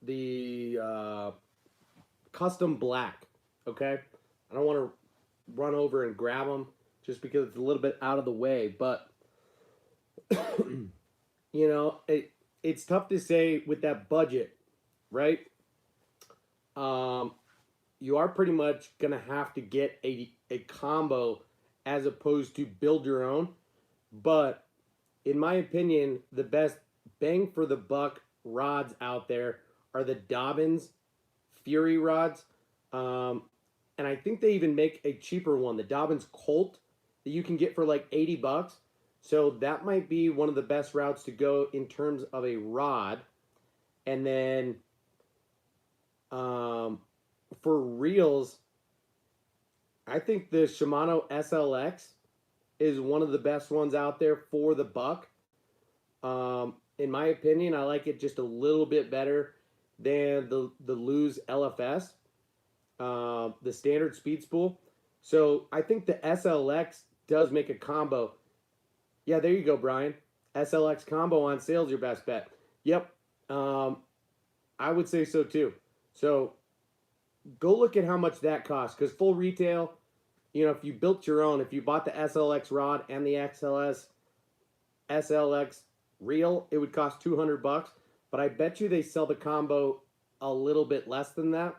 The custom black, okay? I don't want to run over and grab them just because it's a little bit out of the way, but, it's tough to say with that budget, right? You are pretty much going to have to get a combo as opposed to build your own. But in my opinion, the best bang for the buck rods out there are the Dobbins Fury rods. And I think they even make a cheaper one, the Dobbins Colt, that you can get for like $80. So that might be one of the best routes to go in terms of a rod. And then for reels, I think the Shimano SLX is one of the best ones out there for the buck. In my opinion, I like it just a little bit better than the Lose LFS, the standard speed spool. So I think the SLX does make a combo. Yeah, there you go, Brian. SLX combo on sale is your best bet. Yep. I would say so too. So go look at how much that costs, because full retail, if you built your own, if you bought the SLX rod and the SLX reel, it would cost $200. But I bet you they sell the combo a little bit less than that.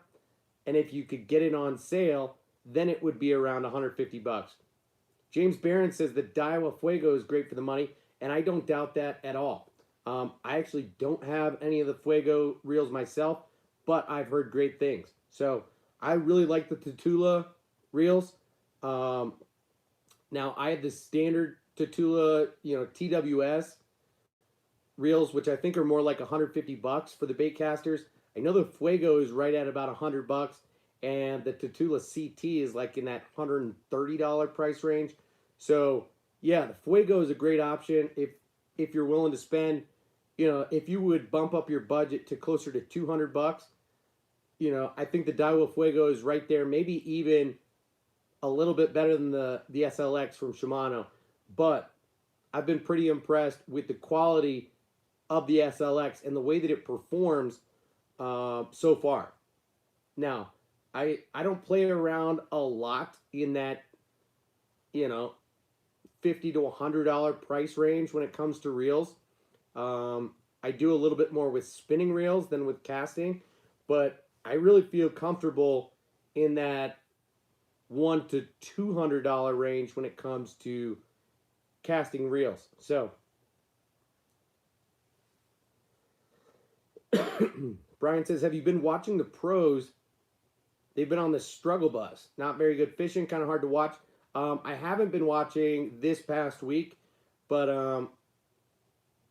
And if you could get it on sale, then it would be around $150. James Barron says the Daiwa Fuego is great for the money, and I don't doubt that at all. I actually don't have any of the Fuego reels myself, but I've heard great things. So I really like the Tatula reels. Um, Now I have the standard Tatula, TWS reels, which I think are more like 150 bucks for the bait casters. I know the Fuego is right at about 100 bucks, and the Tatula CT is like in that $130 price range. So yeah, the Fuego is a great option if you're willing to spend. If you would bump up your budget to closer to 200 bucks, I think the Daiwa Fuego is right there, maybe even a little bit better than the SLX from Shimano. But I've been pretty impressed with the quality of the SLX and the way that it performs so far. Now, I don't play around a lot in that you know $50 to $100 price range when it comes to reels. I do a little bit more with spinning reels than with casting, but I really feel comfortable in that $100 to $200 range when it comes to casting reels. So Brian says, have you been watching the pros? They've been on the struggle bus. Not very good fishing, kind of hard to watch. I haven't been watching this past week, but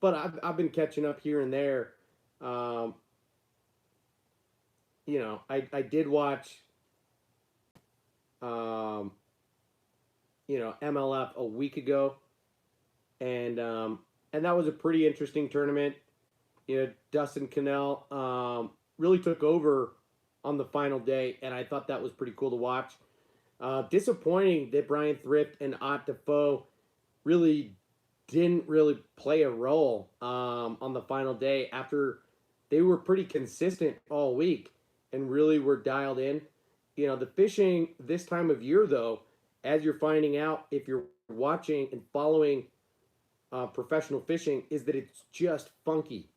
I've been catching up here and there. I did watch MLF a week ago, and that was a pretty interesting tournament. Dustin Cannell really took over on the final day, and I thought that was pretty cool to watch. Disappointing that Brian Thrift and Ott Defoe really didn't really play a role on the final day after they were pretty consistent all week and really were dialed in. The fishing this time of year, though, as you're finding out if you're watching and following professional fishing, is that it's just funky.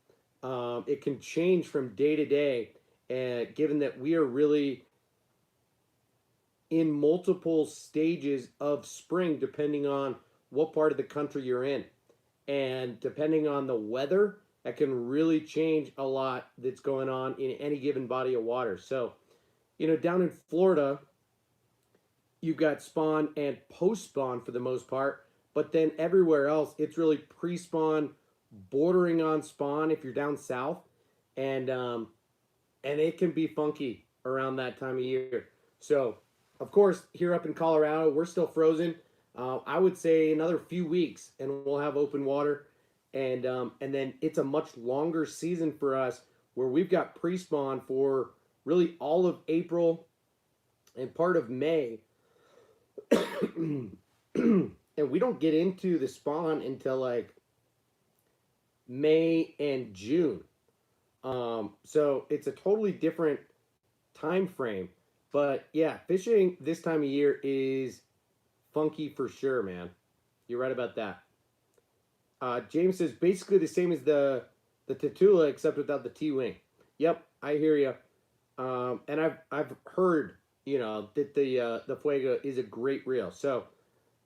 It can change from day to day, and given that we are really in multiple stages of spring, depending on what part of the country you're in. And depending on the weather, that can really change a lot that's going on in any given body of water. So, down in Florida, you've got spawn and post-spawn for the most part, but then everywhere else, it's really pre-spawn, bordering on spawn if you're down south, and it can be funky around that time of year. So, of course, here up in Colorado, we're still frozen. I would say another few weeks, and we'll have open water, and then it's a much longer season for us, where we've got pre-spawn for really all of April and part of May, and we don't get into the spawn until like May and June. So it's a totally different time frame. But yeah, fishing this time of year is funky for sure, man. You're right about that. James says basically the same as the Tatula, except without the T-wing. Yep, I hear you. And I've heard that the Fuego is a great reel. So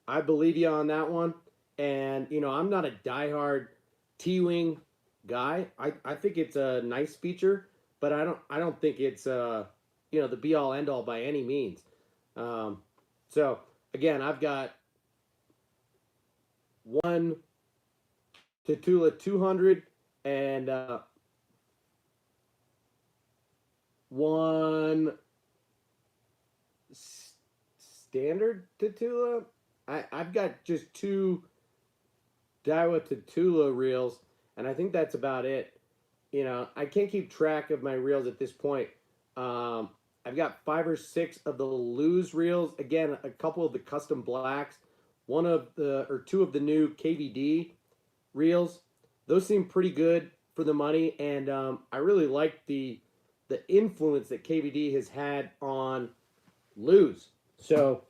I believe you on that one. And I'm not a diehard T-wing guy. I think it's a nice feature, but I don't think it's the be all end all by any means. So again, I've got one Tatula 200 and one standard Tatula. I've got just two Daiwa Tatula reels, and I think that's about it. I can't keep track of my reels at this point. I've got 5 or 6 of the Blues reels. Again, a couple of the custom blacks, 2 of the new Kbd reels. Those seem pretty good for the money, and I really like the influence that Kbd has had on Blues. So,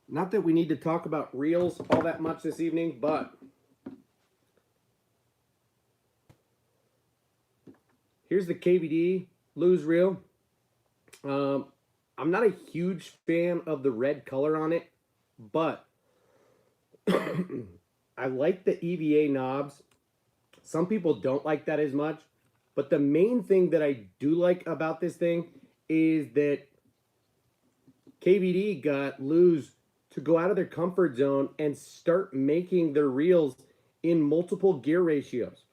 not that we need to talk about reels all that much this evening, but here's the Kbd Blues Reel. I'm not a huge fan of the red color on it, but I like the EVA knobs. Some people don't like that as much, but the main thing that I do like about this thing is that Kbd got Luz to go out of their comfort zone and start making their reels in multiple gear ratios.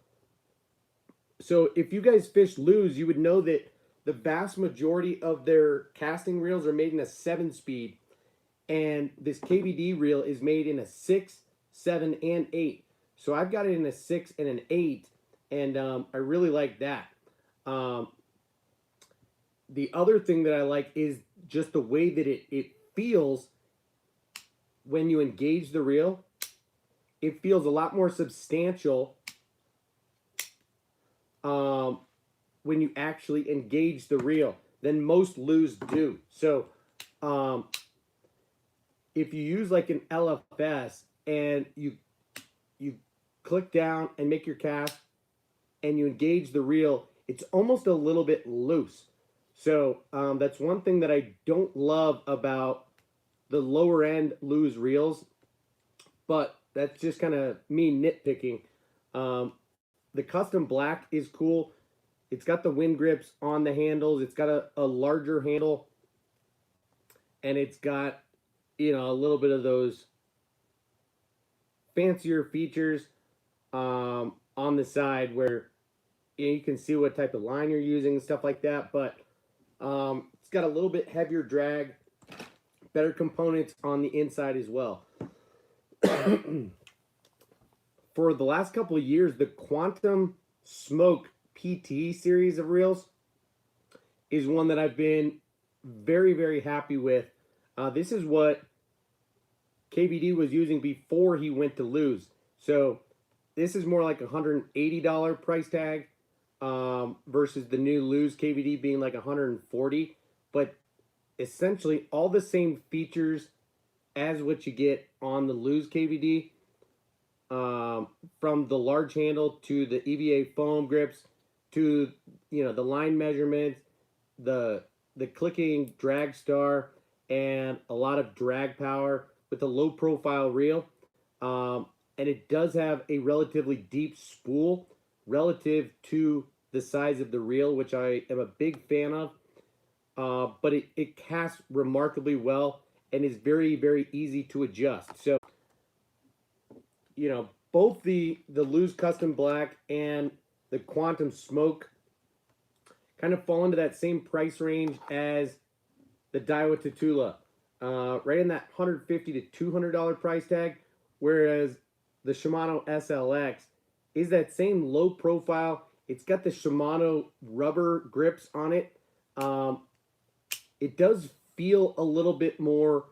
So if you guys fish Luz, you would know that the vast majority of their casting reels are made in a 7-speed, and this Kbd reel is made in a 6, 7, and 8. So I've got it in a 6 and an 8, and I really like that. The other thing that I like is just the way that it feels when you engage the reel. It feels a lot more substantial when you actually engage the reel than most Luz do. So if you use like an LFS and you click down and make your cast and you engage the reel, it's almost a little bit loose. So that's one thing that I don't love about the lower end Luz reels, but that's just kind of me nitpicking. The custom black is cool. It's got the wind grips on the handles. It's got a larger handle, and it's got, you know, a little bit of those fancier features on the side where, you know, you can see what type of line you're using and stuff like that. But it's got a little bit heavier drag, better components on the inside as well. For the last couple of years, the Quantum Smoke PT series of reels is one that I've been very, very happy with. This is what Kbd was using before he went to Luz. So this is more like $180 price tag versus the new Luz Kbd being like $140. But essentially all the same features as what you get on the Luz Kbd. From the large handle to the EVA foam grips to, you know, the line measurements, the clicking drag star, and a lot of drag power with a low profile reel. And it does have a relatively deep spool relative to the size of the reel, which I am a big fan of. But it casts remarkably well and is very, very easy to adjust. So, you know, both the Luz Custom Black and the Quantum Smoke kind of fall into that same price range as the Daiwa Tatula, right in that $150 to $200 price tag, whereas the Shimano SLX is that same low profile. It's got the Shimano rubber grips on it. It does feel a little bit more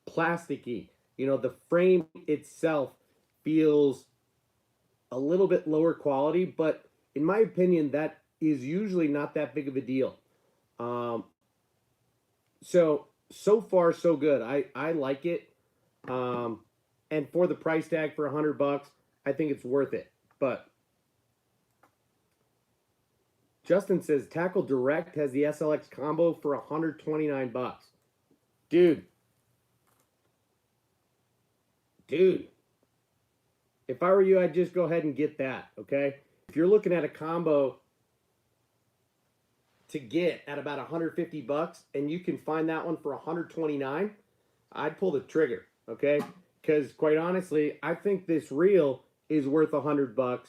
plasticky. You know, the frame itself feels a little bit lower quality, but in my opinion, that is usually not that big of a deal. So far, so good. I like it. And for the price tag for $100, I think it's worth it. But Justin says Tackle Direct has the SLX combo for $129. Dude. If I were you, I'd just go ahead and get that, okay? If you're looking at a combo to get at about $150 and you can find that one for $129, I'd pull the trigger, okay? Because quite honestly, I think this reel is worth $100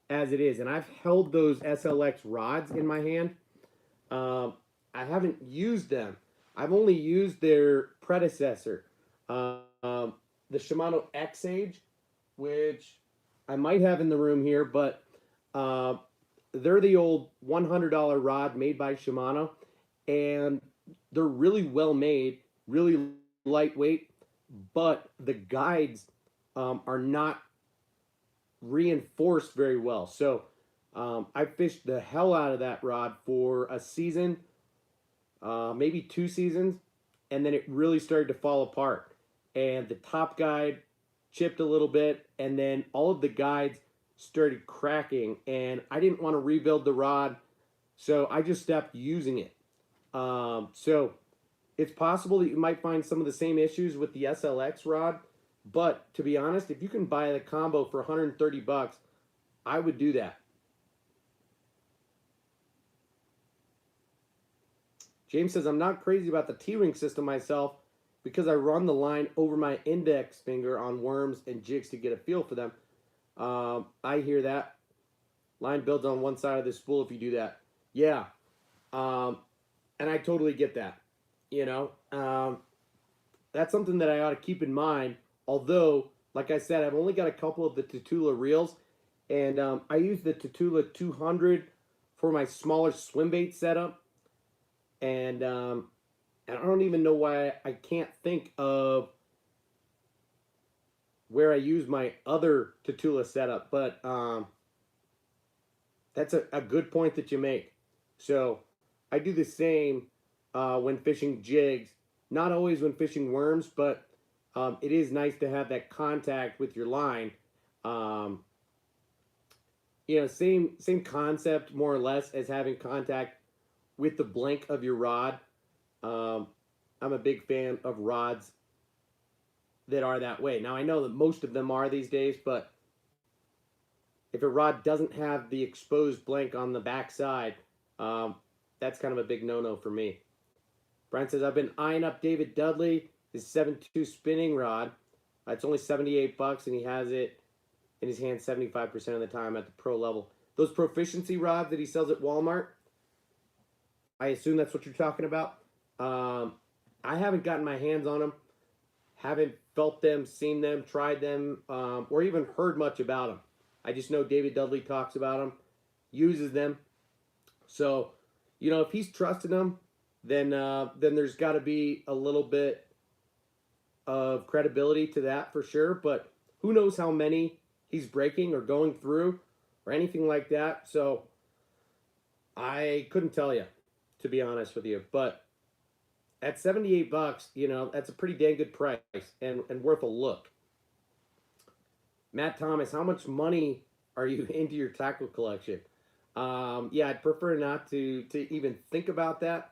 as it is. And I've held those SLX rods in my hand. I haven't used them. I've only used their predecessor, the Shimano X-Age, which I might have in the room here, but they're the old $100 rod made by Shimano, and they're really well made, really lightweight, but the guides are not reinforced very well. So I fished the hell out of that rod for a season, maybe 2 seasons, and then it really started to fall apart. And the top guide chipped a little bit, and then all of the guides started cracking, and I didn't want to rebuild the rod So I just stopped using it. So it's possible that you might find some of the same issues with the SLX rod, but to be honest, if you can buy the combo for 130 bucks, I would do that. James says, I'm not crazy about the T-ring system myself because I run the line over my index finger on worms and jigs to get a feel for them. I hear that. Line builds on one side of the spool if you do that. Yeah. And I totally get that. You know, that's something that I ought to keep in mind. Although, like I said, I've only got a couple of the Tatula reels, and I use the Tatula 200 for my smaller swim bait setup. And I don't even know why I can't think of where I use my other Tatula setup, but that's a good point that you make. So I do the same when fishing jigs, not always when fishing worms, but it is nice to have that contact with your line. You know, same concept more or less as having contact with the blank of your rod. I'm a big fan of rods that are that way. Now I know that most of them are these days, but if a rod doesn't have the exposed blank on the back side, that's kind of a big no-no for me. Brian says, I've been eyeing up David Dudley, his 7.2 spinning rod. It's only 78 bucks, and he has it in his hand 75% of the time at the pro level. Those proficiency rods that he sells at Walmart, I assume that's what you're talking about. I haven't gotten my hands on them, haven't felt them, seen them, tried them, or even heard much about them. I just know David Dudley talks about them, uses them. So, you know, if he's trusting them, then there's got to be a little bit of credibility to that for sure. But who knows how many he's breaking or going through or anything like that. So I couldn't tell you, to be honest with you. But at 78 bucks, you know, that's a pretty dang good price and worth a look. Matt Thomas, how much money are you into your tackle collection? Yeah, I'd prefer not to even think about that,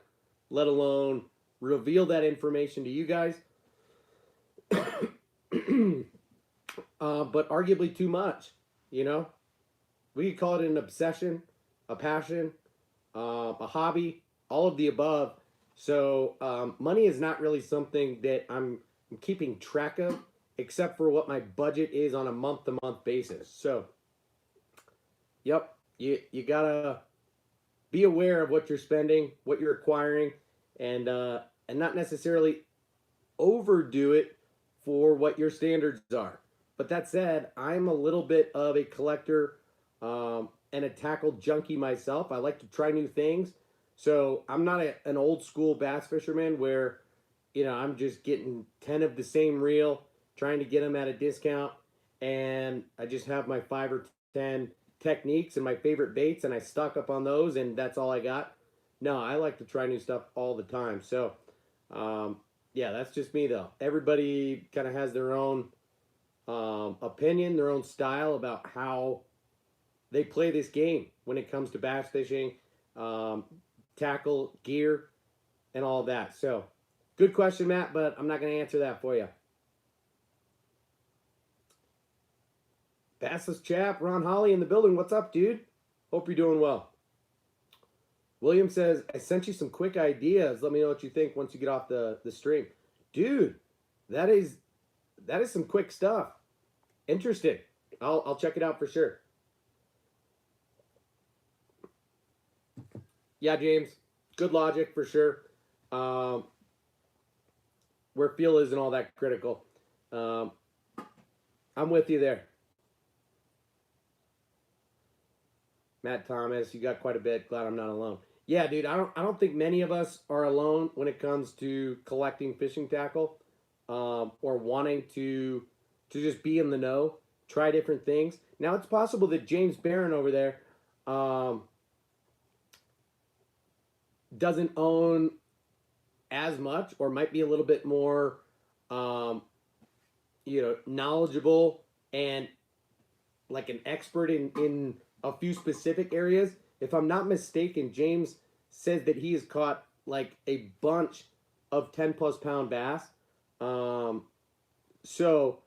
let alone reveal that information to you guys. But arguably too much, you know? We could call it an obsession, a passion, a hobby, all of the above. So money is not really something that I'm keeping track of, except for what my budget is on a month-to-month basis. So, yep, you gotta be aware of what you're spending, what you're acquiring, and not necessarily overdo it for what your standards are. But that said, I'm a little bit of a collector and a tackle junkie myself. I like to try new things. So I'm not an old school bass fisherman where, you know, I'm just getting 10 of the same reel, trying to get them at a discount, and I just have my 5 or 10 techniques and my favorite baits, and I stock up on those, and that's all I got. No, I like to try new stuff all the time. So, yeah, that's just me, though. Everybody kind of has their own opinion, their own style about how they play this game when it comes to bass fishing, tackle, gear, and all that. So, good question, Matt, but I'm not going to answer that for you. Bassless Chap, Ron Holly in the building. What's up, dude? Hope you're doing well. William says, I sent you some quick ideas. Let me know what you think once you get off the stream. Dude, that is some quick stuff. Interesting. I'll check it out for sure. Yeah, James. Good logic for sure. Where feel isn't all that critical. I'm with you there. Matt Thomas, you got quite a bit. Glad I'm not alone. Yeah, dude, I don't think many of us are alone when it comes to collecting fishing tackle, or wanting to just be in the know, try different things. Now it's possible that James Barron over there doesn't own as much, or might be a little bit more knowledgeable and like an expert in a few specific areas if I'm not mistaken, James says that he has caught like a bunch of 10 plus pound bass. Um, so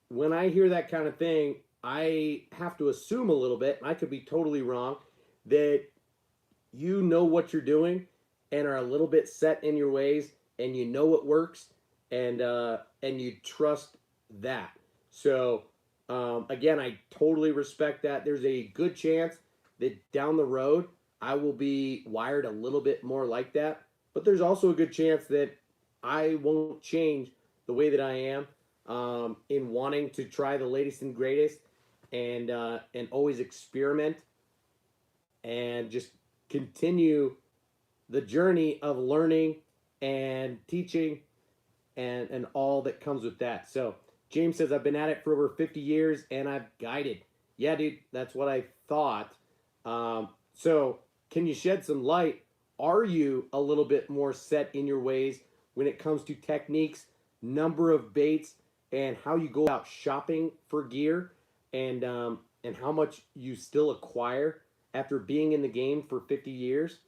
when I hear that kind of thing, I have to assume a little bit, and I could be totally wrong, that you know what you're doing and are a little bit set in your ways, and you know what works, and you trust that. So again, I totally respect that. There's a good chance that down the road I will be wired a little bit more like that, but there's also a good chance that I won't change the way that I am in wanting to try the latest and greatest, and always experiment and just continue the journey of learning and teaching and all that comes with that. So James says, I've been at it for over 50 years and I've guided. Yeah, dude, that's what I thought. So can you shed some light? Are you a little bit more set in your ways when it comes to techniques, number of baits, and how you go about shopping for gear, and how much you still acquire after being in the game for 50 years?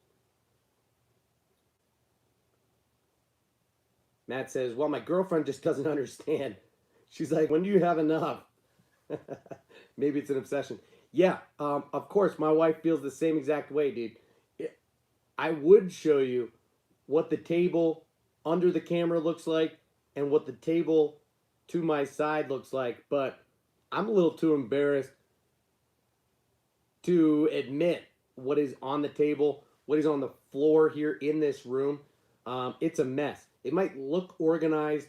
Matt says, well, my girlfriend just doesn't understand. She's like, when do you have enough? Maybe it's an obsession. Yeah, of course, my wife feels the same exact way, dude. I would show you what the table under the camera looks like and what the table to my side looks like, but I'm a little too embarrassed to admit what is on the table, what is on the floor here in this room. It's a mess. It might look organized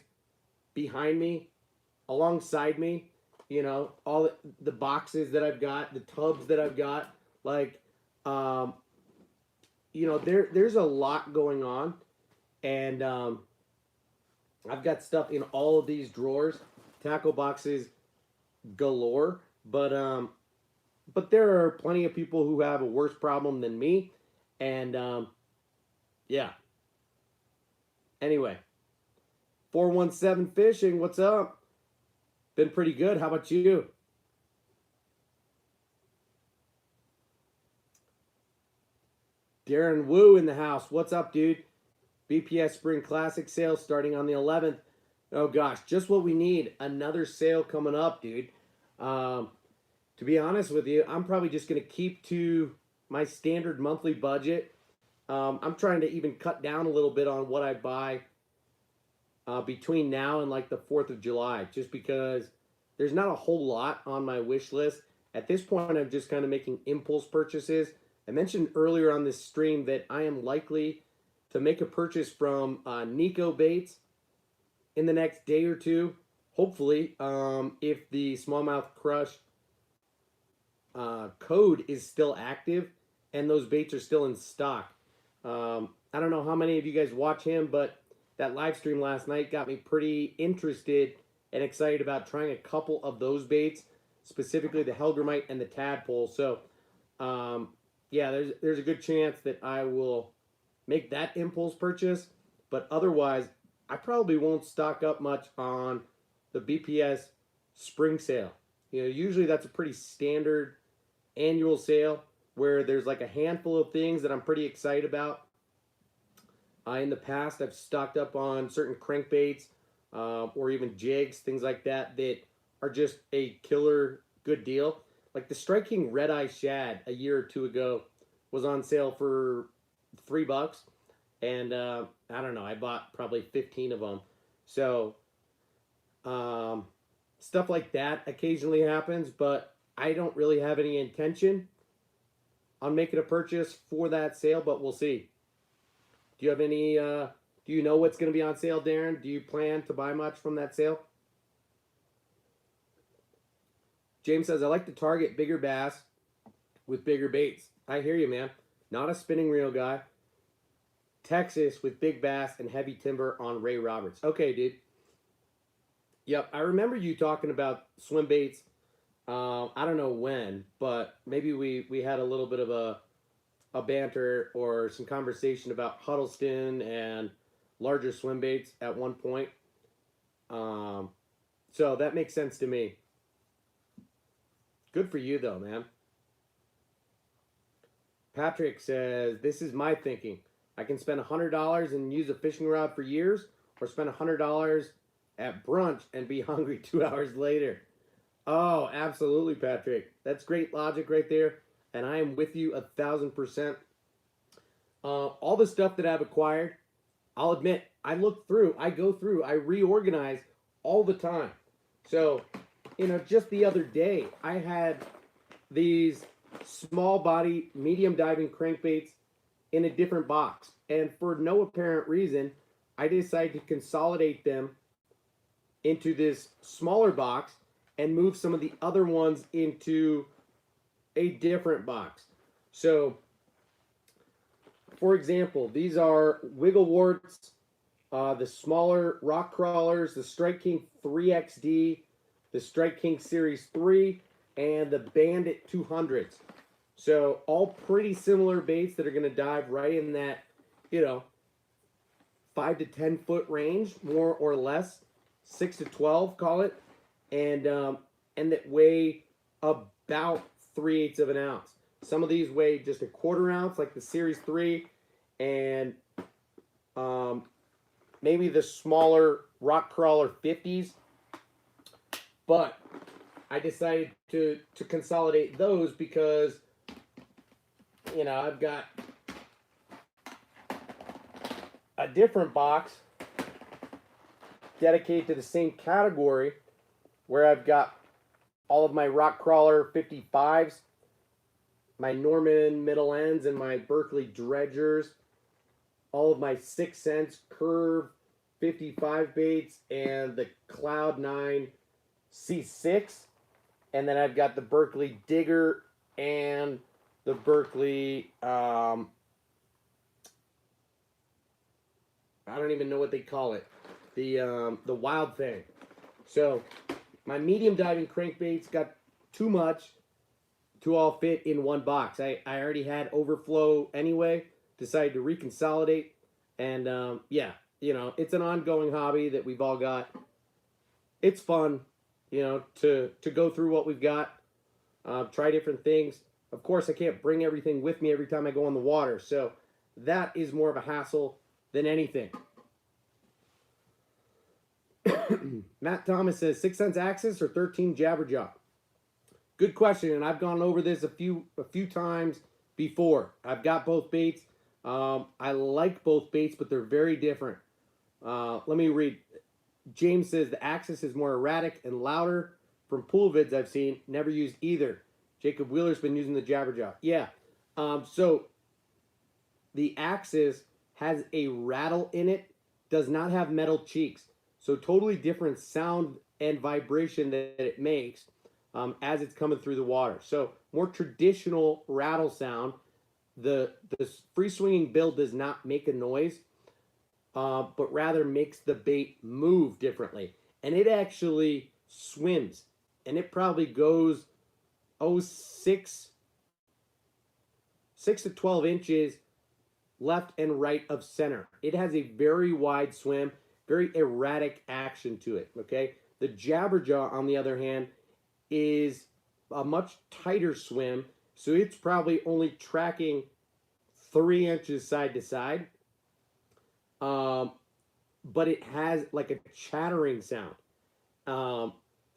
behind me, alongside me, you know, all the boxes that I've got, the tubs that I've got, like, you know, there's a lot going on, and I've got stuff in all of these drawers, tackle boxes galore, but there are plenty of people who have a worse problem than me, and yeah. Anyway, 417 Fishing, what's up? Been pretty good. How about you? Darren Wu in the house. What's up, dude? BPS Spring Classic sale starting on the 11th. Oh gosh, just what we need. Another sale coming up, dude. To be honest with you, I'm probably just going to keep to my standard monthly budget. I'm trying to even cut down a little bit on what I buy between now and like the 4th of July, just because there's not a whole lot on my wish list. At this point, I'm just kind of making impulse purchases. I mentioned earlier on this stream that I am likely to make a purchase from Nico Baits in the next day or two. Hopefully, if the smallmouth crush code is still active and those baits are still in stock. I don't know how many of you guys watch him, but that live stream last night got me pretty interested and excited about trying a couple of those baits, specifically the Helgramite and the Tadpole. So, yeah, there's a good chance that I will make that impulse purchase, but otherwise, I probably won't stock up much on the BPS spring sale. You know, usually that's a pretty standard annual sale where there's like a handful of things that I'm pretty excited about. In the past, I've stocked up on certain crankbaits or even jigs, things like that, that are just a killer good deal. Like the Strike King Red Eye Shad a year or two ago was on sale for $3, and I don't know, I bought probably 15 of them. So stuff like that occasionally happens, but I don't really have any intention on making a purchase for that sale, but we'll see. Do you have any, do you know what's going to be on sale, Darren? Do you plan to buy much from that sale? James says, I like to target bigger bass with bigger baits. I hear you, man. Not a spinning reel guy. Texas with big bass and heavy timber on Ray Roberts. Okay, dude. Yep, I remember you talking about swim baits. I don't know when, but maybe we had a little bit of a banter or some conversation about Huddleston and larger swim baits at one point. So that makes sense to me. Good for you, though, man. Patrick says, this is my thinking. I can spend $100 and use a fishing rod for years, or spend $100 at brunch and be hungry 2 hours later. Oh, absolutely, Patrick. That's great logic right there, and I am with you 1,000%. All the stuff that I've acquired, I'll admit, I look through, I go through, I reorganize all the time. So, just the other day, I had these small body, medium diving crankbaits in a different box. And for no apparent reason, I decided to consolidate them into this smaller box and move some of the other ones into a different box. So, for example, these are Wiggle Warts, the smaller rock crawlers, the Strike King 3XD, the Strike King Series 3, and the Bandit 200s. So all pretty similar baits that are going to dive right in that, 5 to 10 foot range, more or less, 6 to 12, call it, and that weigh about 3/8 of an ounce. Some of these weigh just a 1/4 ounce, like the Series 3, and maybe the smaller rock crawler 50s. But I decided to consolidate those because, I've got a different box dedicated to the same category where I've got all of my rock crawler 55s, my Norman middle ends, and my Berkeley dredgers, all of my 6 cents curve 55 baits, and the Cloud 9 C6, and then I've got the Berkeley digger and the Berkeley I don't even know what they call it, the Wild Thing. So my medium diving crankbaits got too much to all fit in one box. I already had overflow anyway, decided to reconsolidate, and yeah, it's an ongoing hobby that we've all got. It's fun, to go through what we've got, try different things. Of course, I can't bring everything with me every time I go on the water, so that is more of a hassle than anything. Matt Thomas says 6 cents Axis or 13 Jabberjaw. Good question, and I've gone over this a few times before. I've got both baits. I like both baits, but they're very different. Let me read. James says the Axis is more erratic and louder. From pool vids I've seen, never used either. Jacob Wheeler's been using the Jabberjaw. Yeah. So the Axis has a rattle in it, does not have metal cheeks. So totally different sound and vibration that it makes as it's coming through the water. So more traditional rattle sound. The free swinging bill does not make a noise, but rather makes the bait move differently. And it actually swims. And it probably goes, 6 to 12 inches left and right of center. It has a very wide swim, very erratic action to it, okay? The Jabberjaw, on the other hand, is a much tighter swim, so it's probably only tracking 3 inches side to side. But it has like a chattering sound.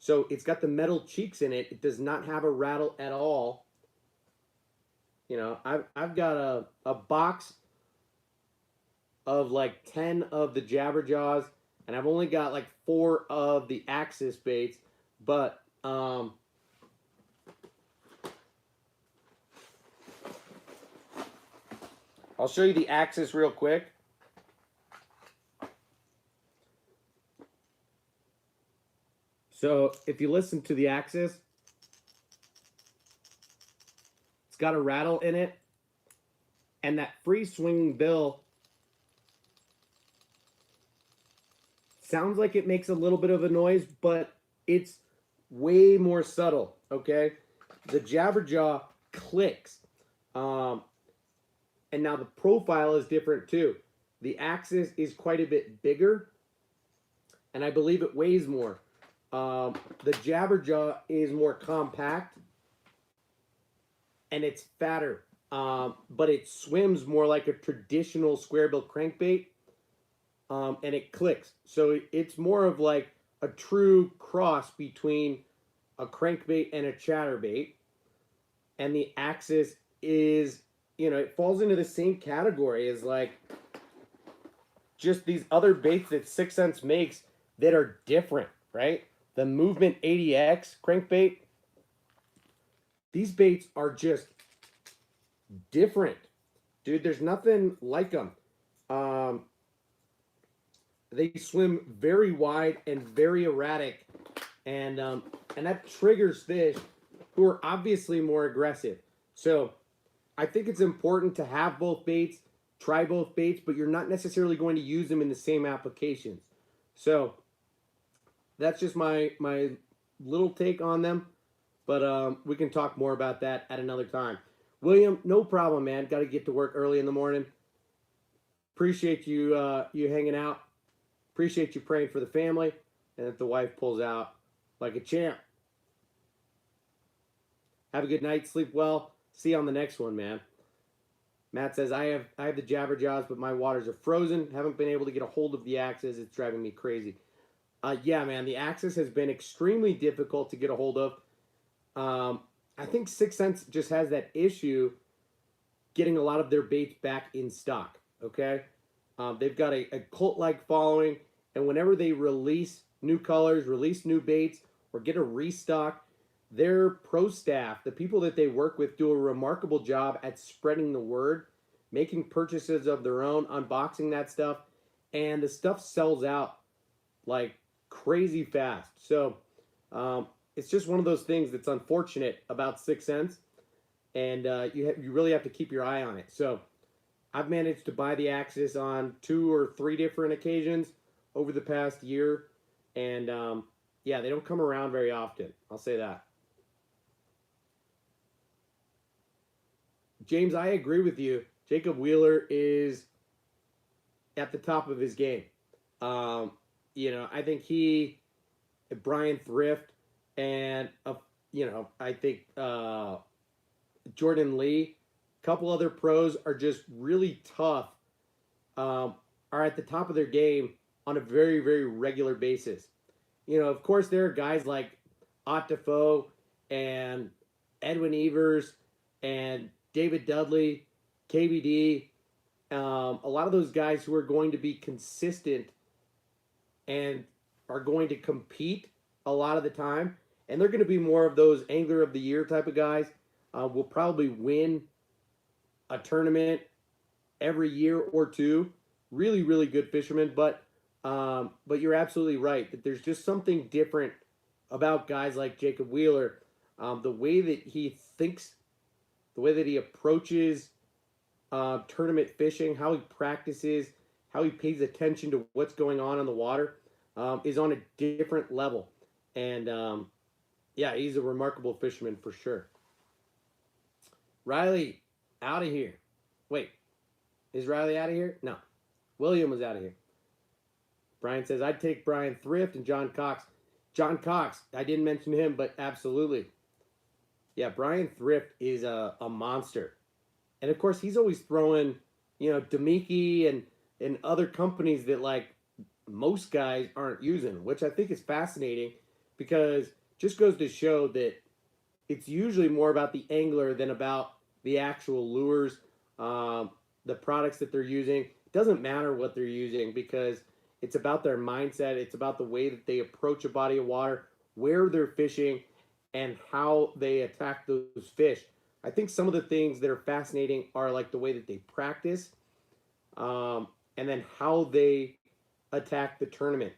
So it's got the metal cheeks in it. It does not have a rattle at all. I've got a box of like 10 of the Jabberjaws, and I've only got like 4 of the Axis baits, but I'll show you the Axis real quick. So if you listen to the Axis, it's got a rattle in it, and that free swinging bill sounds like it makes a little bit of a noise, but it's way more subtle, okay? The Jabberjaw clicks. And now the profile is different too. The Axis is quite a bit bigger, and I believe it weighs more. The Jabberjaw is more compact, and it's fatter. but it swims more like a traditional square bill crankbait, and it clicks. So it's more of like a true cross between a crankbait and a chatterbait. And the axis is, it falls into the same category as like just these other baits that 6 Cents makes that are different, right? The Movement 80X crankbait, these baits are just different. Dude, there's nothing like them. Um, they swim very wide and very erratic, and that triggers fish who are obviously more aggressive. So I think it's important to have both baits, try both baits, but you're not necessarily going to use them in the same applications. So that's just my little take on them, but we can talk more about that at another time. William, no problem, man. Got to get to work early in the morning. Appreciate you hanging out. Appreciate you praying for the family, and that the wife pulls out like a champ. Have a good night. Sleep well. See you on the next one, man. Matt says, I have the Jabberjaws, but my waters are frozen. Haven't been able to get a hold of the Axis. It's driving me crazy. Yeah, man, the Axis has been extremely difficult to get a hold of. I think 6 Cents just has that issue getting a lot of their baits back in stock, okay? They've got a cult-like following, and whenever they release new colors, release new baits, or get a restock, their pro staff, the people that they work with, do a remarkable job at spreading the word, making purchases of their own, unboxing that stuff, and the stuff sells out like crazy fast. So it's just one of those things that's unfortunate about 6 Cents, and you really have to keep your eye on it. So I've managed to buy the Axis on 2 or 3 different occasions over the past year, and yeah, they don't come around very often. I'll say that. James, I agree with you. Jacob Wheeler is at the top of his game. I think Brian Thrift, and I think Jordan Lee, a couple other pros are just really tough. Are at the top of their game on a very, very regular basis. Of course, there are guys like Ott Defoe and Edwin Evers and David Dudley, KBD, a lot of those guys who are going to be consistent and are going to compete a lot of the time. And they're going to be more of those Angler of the Year type of guys. Will probably win a tournament every year or two. Really, really good fishermen. But you're absolutely right that there's just something different about guys like Jacob Wheeler. The way that he thinks, the way that he approaches tournament fishing, how he practices, how he pays attention to what's going on the water, is on a different level. And yeah, he's a remarkable fisherman for sure. Riley, out of here. Wait, is Riley out of here? No. William was out of here. Brian says, I'd take Brian Thrift and John Cox. John Cox, I didn't mention him, but absolutely. Yeah, Brian Thrift is a monster. And of course, he's always throwing, Demiki and other companies that like most guys aren't using, which I think is fascinating because just goes to show that it's usually more about the angler than about the actual lures, the products that they're using. It doesn't matter what they're using because it's about their mindset. It's about the way that they approach a body of water, where they're fishing, and how they attack those fish. I think some of the things that are fascinating are like the way that they practice, and then how they attack the tournament,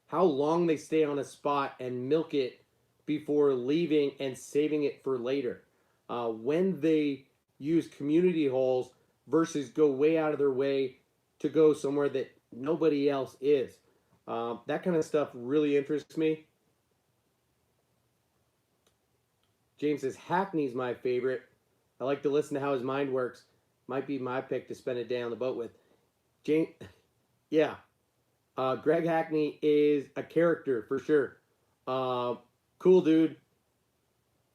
how long they stay on a spot and milk it before leaving and saving it for later, when they use community holes versus go way out of their way to go somewhere that nobody else is. That kind of stuff really interests me. James says, Hackney's my favorite. I like to listen to how his mind works. Might be my pick to spend a day on the boat with. James, yeah. Greg Hackney is a character for sure. Cool dude,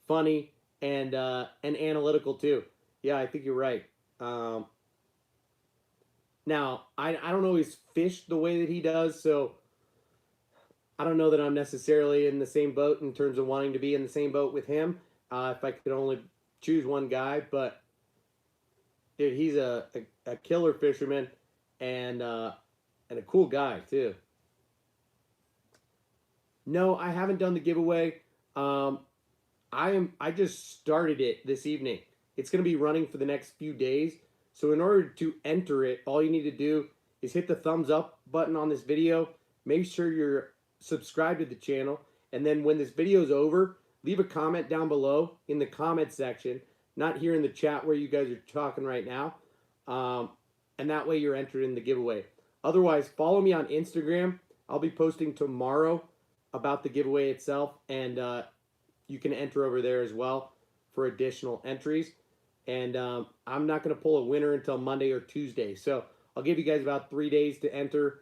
funny, and analytical too. Yeah, I think you're right. Um, Now, I don't always fish the way that he does, so I don't know that I'm necessarily in the same boat in terms of wanting to be in the same boat with him. If I could only choose one guy, but dude, he's a killer fisherman and a cool guy too. No, I haven't done the giveaway. Um, I just started it this evening. It's going to be running for the next few days. So in order to enter it, all you need to do is hit the thumbs up button on this video. Make sure you're subscribed to the channel, and then when this video is over, leave a comment down below in the comment section, not here in the chat where you guys are talking right now. And that way you're entered in the giveaway. Otherwise, follow me on Instagram. I'll be posting tomorrow about the giveaway itself, and you can enter over there as well for additional entries. And I'm not going to pull a winner until Monday or Tuesday. So I'll give you guys about 3 days to enter.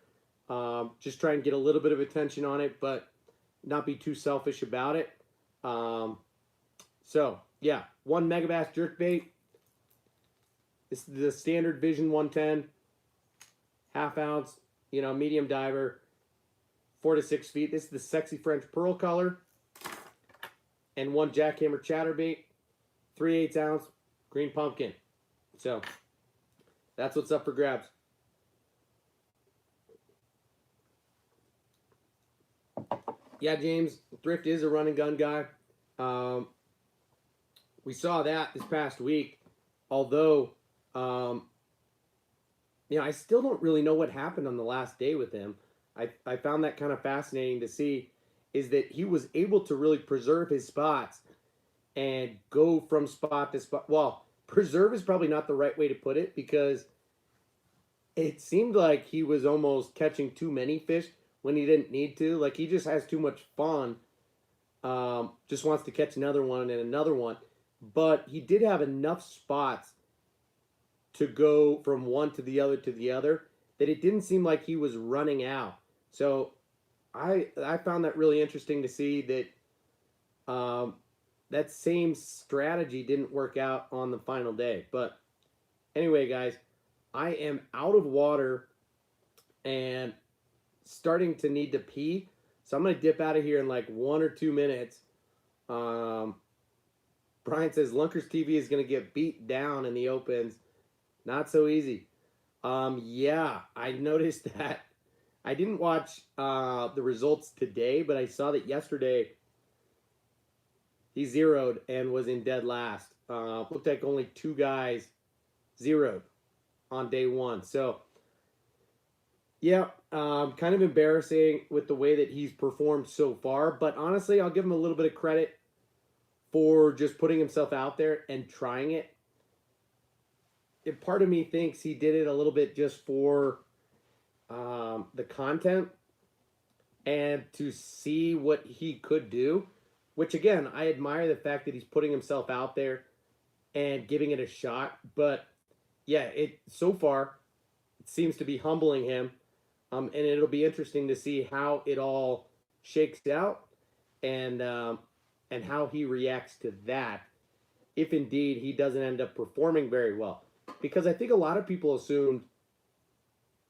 Just try and get a little bit of attention on it, but not be too selfish about it. So, yeah, one Megabass jerkbait. This is the standard Vision 110, half ounce, medium diver, 4 to 6 feet. This is the Sexy French Pearl color. And one Jackhammer Chatterbait, 3/8 ounce, green pumpkin. So that's what's up for grabs. Yeah, James, Thrift is a run and gun guy. We saw that this past week, although I still don't really know what happened on the last day with him. I found that kind of fascinating to see, is that he was able to really preserve his spots and go from spot to spot. Well, preserve is probably not the right way to put it, because it seemed like he was almost catching too many fish when he didn't need to. Like, he just has too much fun. Just wants to catch another one and another one. But he did have enough spots to go from one to the other that it didn't seem like he was running out. So I found that really interesting to see that that same strategy didn't work out on the final day. But anyway, guys, I am out of water and starting to need to pee. So I'm going to dip out of here in like 1 or 2 minutes. Brian says Lunkers TV is going to get beat down in the opens. Not so easy. Yeah, I noticed that. I didn't watch the results today, but I saw that yesterday he zeroed and was in dead last. Looked like only 2 guys zeroed on day 1. So, yeah, kind of embarrassing with the way that he's performed so far. But honestly, I'll give him a little bit of credit for just putting himself out there and trying it. If part of me thinks he did it a little bit just for the content and to see what he could do, which again, I admire the fact that he's putting himself out there and giving it a shot. But yeah, so far it seems to be humbling him, and it'll be interesting to see how it all shakes out and how he reacts to that, if indeed he doesn't end up performing very well. Because I think a lot of people assumed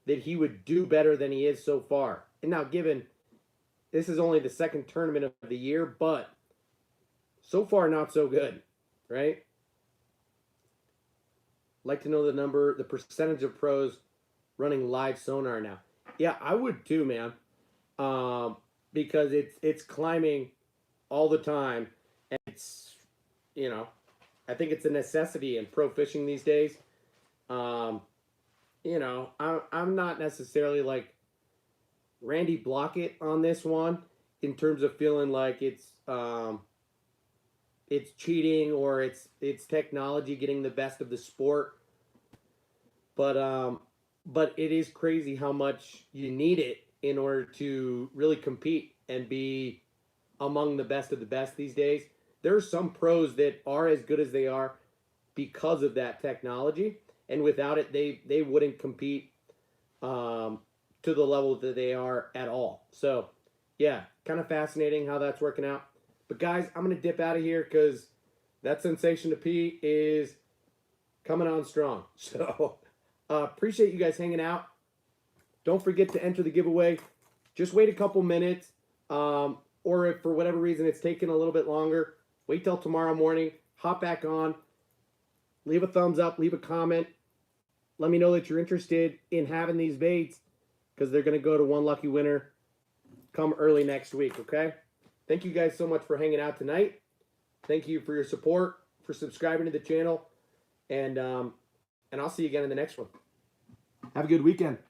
that he would do better than he is so far. And now, given this is only the second tournament of the year, but so far not so good, right? Like to know the percentage of pros running live sonar now. Yeah, I would too, man. Because it's climbing all the time, and it's, I think it's a necessity in pro fishing these days. I'm not necessarily like Randy Blockett on this one in terms of feeling like it's cheating or it's technology getting the best of the sport. But it is crazy how much you need it in order to really compete and be among the best of the best these days. There are some pros that are as good as they are because of that technology, and without it, they wouldn't compete to the level that they are at all. So, yeah, kind of fascinating how that's working out. But guys, I'm gonna dip out of here because that sensation to pee is coming on strong. So appreciate you guys hanging out. Don't forget to enter the giveaway. Just wait a couple minutes. Or if for whatever reason it's taking a little bit longer, wait till tomorrow morning. Hop back on. Leave a thumbs up. Leave a comment. Let me know that you're interested in having these baits, because they're going to go to one lucky winner come early next week, okay? Thank you guys so much for hanging out tonight. Thank you for your support, for subscribing to the channel, and I'll see you again in the next one. Have a good weekend.